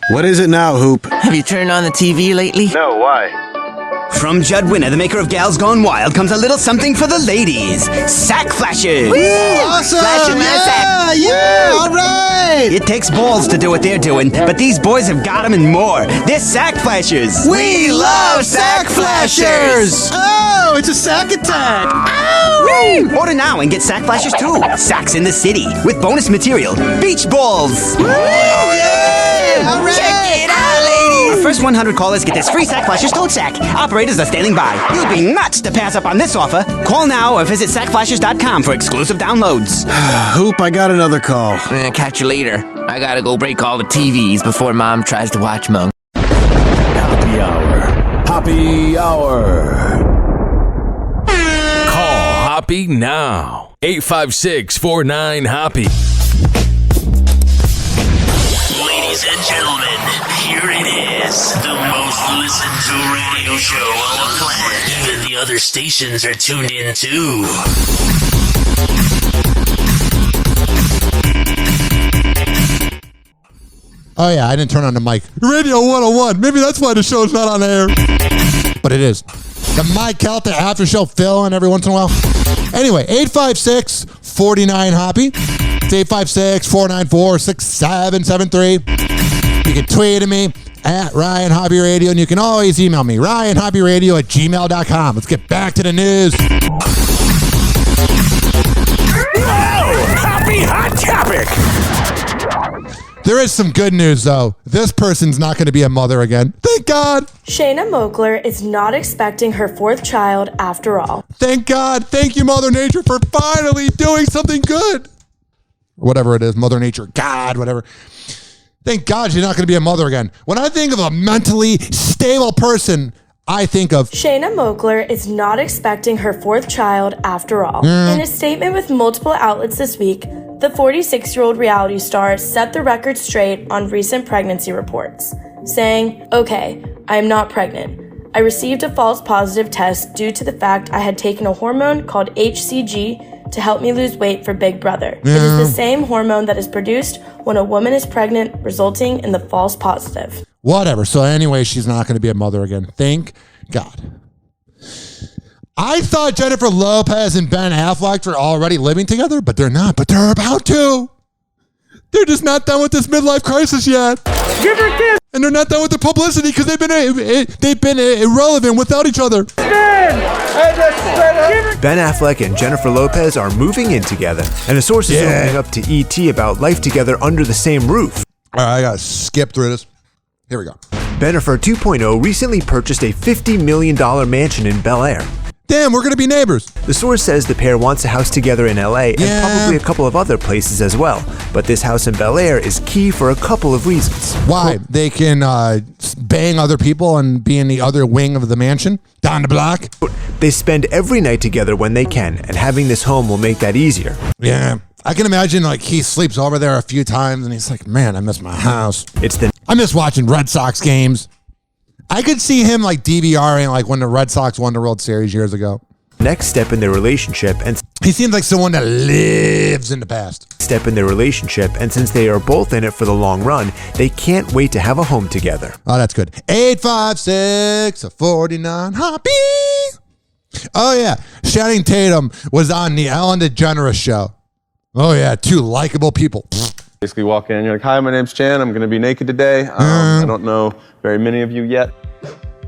What is it now, Hoop? Have you turned on the TV lately? No, why? From Judd Winner, the maker of Gals Gone Wild, comes a little something for the ladies. Sack flashes. Woo! Awesome! Flash 'em as that. Yeah! All right! It takes balls to do what they're doing, but these boys have got 'em and more. They're sack flashers. We love sack flashers! Oh, it's a sack attack! Ow! Order now and get sack flashers too. Sacks in the city with bonus material. Beach balls. Woo! Yeah! All right! Check it out, ladies! Our first 100 callers get this free sack flashers tote sack. Operators are standing by. You'll be nuts to pass up on this offer. Call now or visit sackflashers.com for exclusive downloads. Hoop, I got another call. Catch you later. I gotta go break all the TVs before Mom tries to watch Monk. Happy Hour. Happy Hour. Call Hoppe now. 856-49-HOPPE. Ladies and gentlemen, here it is. The most listened to radio show on the planet. Even the other stations are tuned in too. Oh yeah, I didn't turn on the mic. Radio 101. Maybe that's why the show's not on air. But it is. The Mike Calta after show fill in every once in a while. Anyway, 856-49-HOPPE. It's 856-494-6773. You can tweet at me at Ryan Hoppe Radio, and you can always email me, ryanhopperadio@gmail.com. Let's get back to the news. Happy Hot Topic. There is some good news, though. This person's not going to be a mother again. Thank God. Shayna Mokler is not expecting her fourth child after all. Thank God. Thank you, Mother Nature, for finally doing something good. Whatever it is, Mother Nature, God, whatever. Thank God she's not going to be a mother again. When I think of a mentally stable person, I think of Shayna Mokler is not expecting her fourth child after all. In a statement with multiple outlets this week, the 46-year-old reality star set the record straight on recent pregnancy reports, saying, "Okay, I am not pregnant. I received a false positive test due to the fact I had taken a hormone called HCG to help me lose weight for Big Brother. It is the same hormone that is produced when a woman is pregnant, resulting in the false positive." Whatever. So anyway, she's not going to be a mother again. Thank God. I thought Jennifer Lopez and Ben Affleck were already living together, but they're not. But they're about to. They're just not done with this midlife crisis yet. Give her a kiss. And they're not done with the publicity because they've been irrelevant without each other. Ben Affleck and Jennifer Lopez are moving in together, and a source is opening up to ET about life together under the same roof. All right, I gotta skip through this. Here we go. Bennifer 2.0 recently purchased a $50 million mansion in Bel Air. Damn, we're going to be neighbors. The source says the pair wants a house together in LA and probably a couple of other places as well. But this house in Bel Air is key for a couple of reasons. Why? They can bang other people and be in the other wing of the mansion down the block. They spend every night together when they can, and having this home will make that easier. Yeah. I can imagine like he sleeps over there a few times and he's like, man, I miss my house. I miss watching Red Sox games. I could see him like DVRing like when the Red Sox won the World Series years ago. Next step in their relationship, and he seems like someone that lives in the past. Step in their relationship, and since they are both in it for the long run, they can't wait to have a home together. Oh, that's good. 856-49-HOPPE. Oh yeah, Channing Tatum was on the Ellen DeGeneres show. Oh yeah, two likable people. Basically walk in, you're like, "Hi, my name's Chan. I'm going to be naked today. I don't know very many of you yet."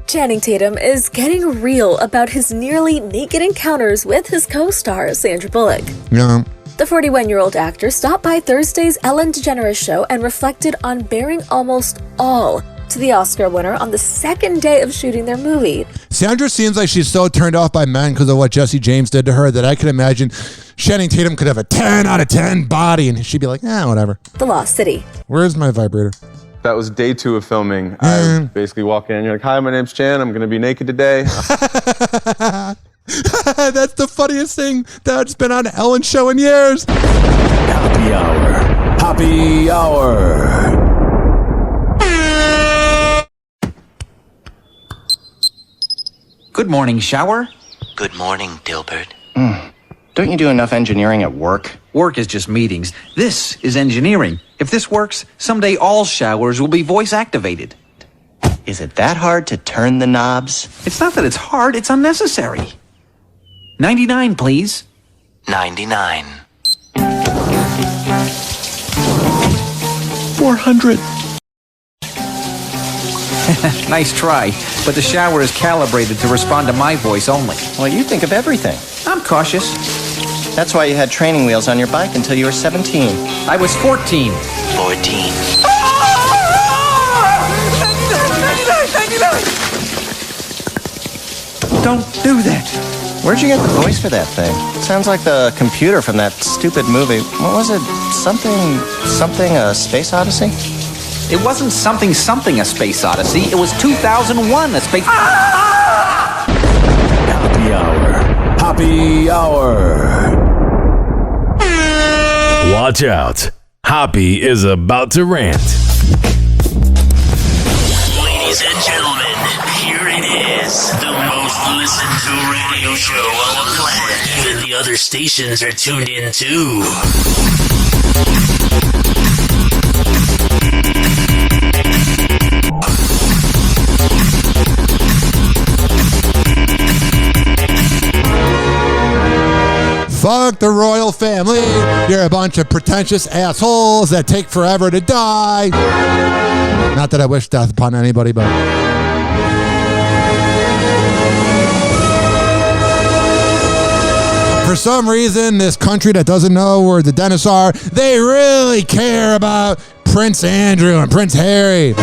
Channing Tatum is getting real about his nearly naked encounters with his co-star, Sandra Bullock. Yeah. The 41-year-old actor stopped by Thursday's Ellen DeGeneres show and reflected on bearing almost all to the Oscar winner on the second day of shooting their movie. Sandra seems like she's so turned off by men because of what Jesse James did to her that I can imagine Channing Tatum could have a 10 out of 10 body and she'd be like, whatever. The Lost City. Where's my vibrator? That was day 2 of filming. I basically walk in, you're like, hi, my name's Jan. I'm going to be naked today. That's the funniest thing that's been on Ellen's show in years. Happy Hour. Happy Hour. Good morning, shower. Good morning, Dilbert. Don't you do enough engineering at work? Work is just meetings. This is engineering. If this works, someday all showers will be voice activated. Is it that hard to turn the knobs? It's not that it's hard, it's unnecessary. 99, please. 99. 400. Nice try, but the shower is calibrated to respond to my voice only. Well, you think of everything. I'm cautious. That's why you had training wheels on your bike until you were 17. I was 14. 14. 99! Don't do that. Where'd you get the voice for that thing? It sounds like the computer from that stupid movie. What was it? Something, a Space Odyssey? It wasn't something, a Space Odyssey. It was 2001, a Space... Happy Hour. Happy Hour. Watch out. Hoppe is about to rant. Ladies and gentlemen, here it is. The most listened to radio show on the planet. Even the other stations are tuned in too. Fuck the royal family. You're a bunch of pretentious assholes that take forever to die. Not that I wish death upon anybody, but... For some reason, this country that doesn't know where the dentists are, they really care about Prince Andrew and Prince Harry.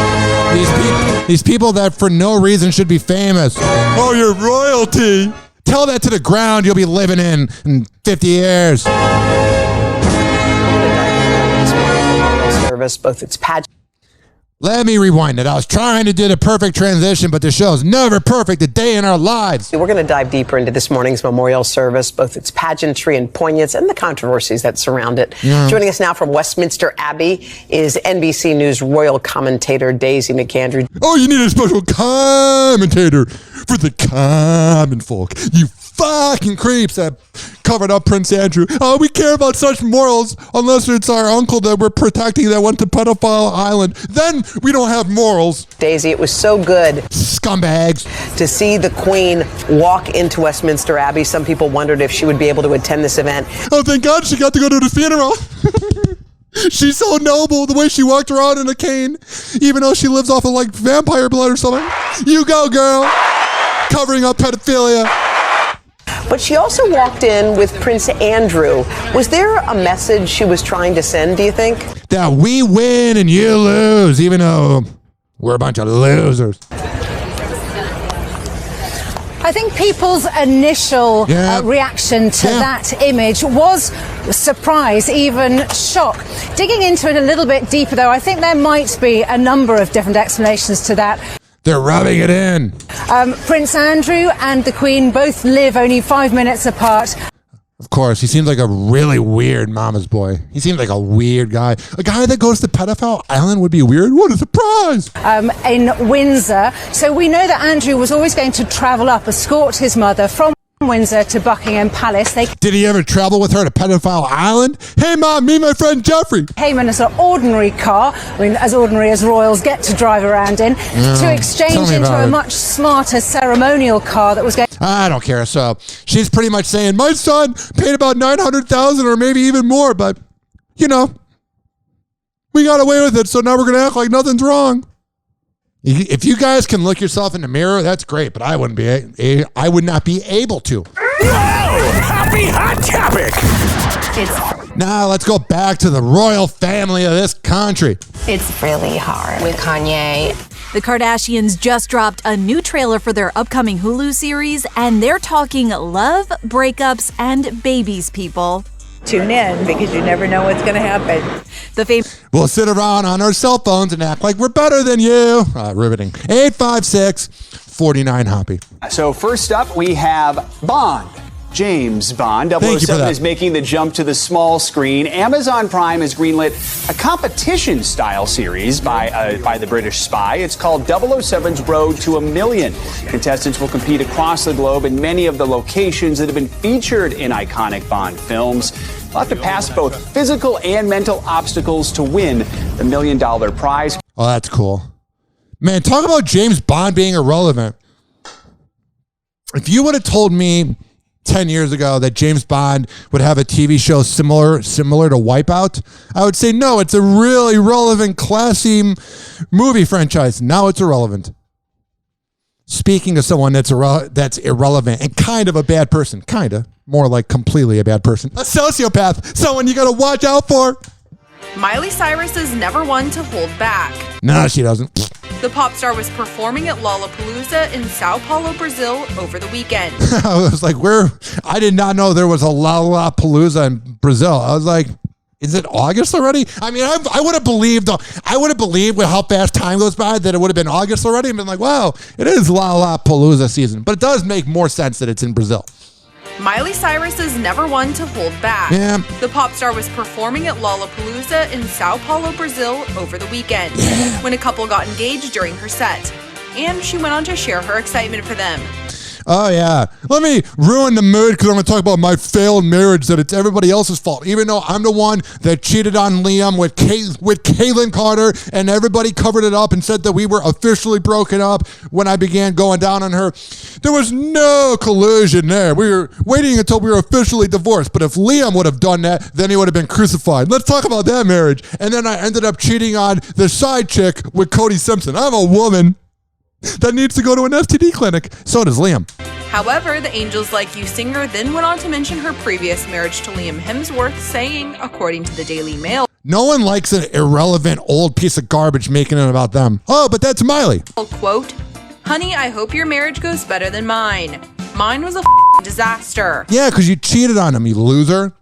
These people that for no reason should be famous. Oh, you're royalty. Tell that to the ground you'll be living in 50 years. Service, both its pageant. Let me rewind it. I was trying to do the perfect transition, but the show's never perfect a day in our lives. We're going to dive deeper into this morning's memorial service, both its pageantry and poignance and the controversies that surround it. Yeah. Joining us now from Westminster Abbey is NBC News royal commentator Daisy McAndrew. Oh, you need a special commentator for the common folk. You fucking creeps that covered up Prince Andrew. Oh, we care about such morals unless it's our uncle that we're protecting that went to Pedophile Island. Then we don't have morals. Daisy, it was so good. Scumbags. To see the Queen walk into Westminster Abbey. Some people wondered if she would be able to attend this event. Oh, thank God she got to go to the funeral. She's so noble, the way she walked around in a cane, even though she lives off of like vampire blood or something. You go, girl. Covering up pedophilia. But she also walked in with Prince Andrew. Was there a message she was trying to send, do you think? That we win and you lose, even though we're a bunch of losers. I think people's initial reaction to that image was surprise, even shock. Digging into it a little bit deeper, though, I think there might be a number of different explanations to that. They're rubbing it in. Prince Andrew and the Queen both live only 5 minutes apart. Of course, he seems like a really weird mama's boy. He seems like a weird guy. A guy that goes to Pedophile Island would be weird? What a surprise! In Windsor. So we know that Andrew was always going to travel up, escort his mother from Windsor to Buckingham Palace. Did he ever travel with her to Pedophile Island? Hey, Mom, meet my friend Jeffrey. Came in as an ordinary car, I mean, as ordinary as royals get to drive around in, to exchange into a much smarter ceremonial car that was going... I don't care. So she's pretty much saying, my son paid about $900,000 or maybe even more, but, you know, we got away with it, so now we're going to act like nothing's wrong. If you guys can look yourself in the mirror, that's great, but I would not be able to. Whoa! Happy Hot Topic! Now let's go back to the royal family of this country. It's really hard with Kanye. The Kardashians just dropped a new trailer for their upcoming Hulu series, and they're talking love, breakups, and babies, people. Tune in because you never know what's going to happen. We'll sit around on our cell phones and act like we're better than you. Riveting. 856-49-HOPPY. So first up, we have Bond. James Bond. 007 is making the jump to the small screen. Amazon Prime has greenlit a competition-style series by the British spy. It's called 007's Road to $1 Million. Contestants will compete across the globe in many of the locations that have been featured in iconic Bond films. They'll have to pass both physical and mental obstacles to win the $1 million prize. Oh, that's cool. Man, talk about James Bond being irrelevant. If you would have told me 10 years ago that James Bond would have a TV show similar to Wipeout, I would say no, it's a really relevant, classy movie franchise. Now it's irrelevant. Speaking of someone that's irrelevant and kind of a bad person, more like completely a bad person, a sociopath, someone you gotta watch out for. Miley Cyrus is never one to hold back. No, she doesn't. The pop star was performing at Lollapalooza in Sao Paulo, Brazil over the weekend. I was like, I did not know there was a Lollapalooza in Brazil. I was like, is it August already? I mean, I would have believed with how fast time goes by that it would have been August already and been like, wow, it is Lollapalooza season. But it does make more sense that it's in Brazil. Miley Cyrus is never one to hold back. Yeah. The pop star was performing at Lollapalooza in Sao Paulo, Brazil over the weekend when a couple got engaged during her set. And she went on to share her excitement for them. Oh, yeah. Let me ruin the mood because I'm going to talk about my failed marriage, that it's everybody else's fault, even though I'm the one that cheated on Liam with Caitlyn Carter, and everybody covered it up and said that we were officially broken up when I began going down on her. There was no collusion there. We were waiting until we were officially divorced, but if Liam would have done that, then he would have been crucified. Let's talk about that marriage. And then I ended up cheating on the side chick with Cody Simpson. I'm a woman that needs to go to an STD clinic. So does Liam. However, the Angels Like You singer then went on to mention her previous marriage to Liam Hemsworth, saying, according to the Daily Mail, no one likes an irrelevant old piece of garbage making it about them. Oh, but that's Miley. Quote, honey, I hope your marriage goes better than mine. Mine was a disaster. Yeah, because you cheated on him, you loser.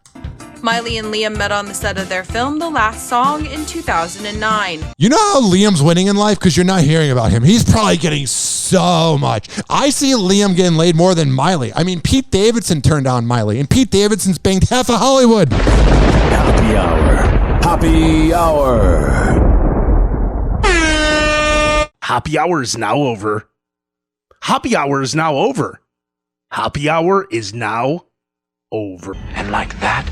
Miley and Liam met on the set of their film, The Last Song, in 2009. You know how Liam's winning in life? Because you're not hearing about him. He's probably getting so much. I see Liam getting laid more than Miley. I mean, Pete Davidson turned down Miley, and Pete Davidson's banged half of Hollywood. Happy Hour. Happy Hour. Happy Hour is now over. Happy Hour is now over. Happy Hour is now over. And like that,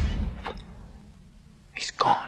he's gone.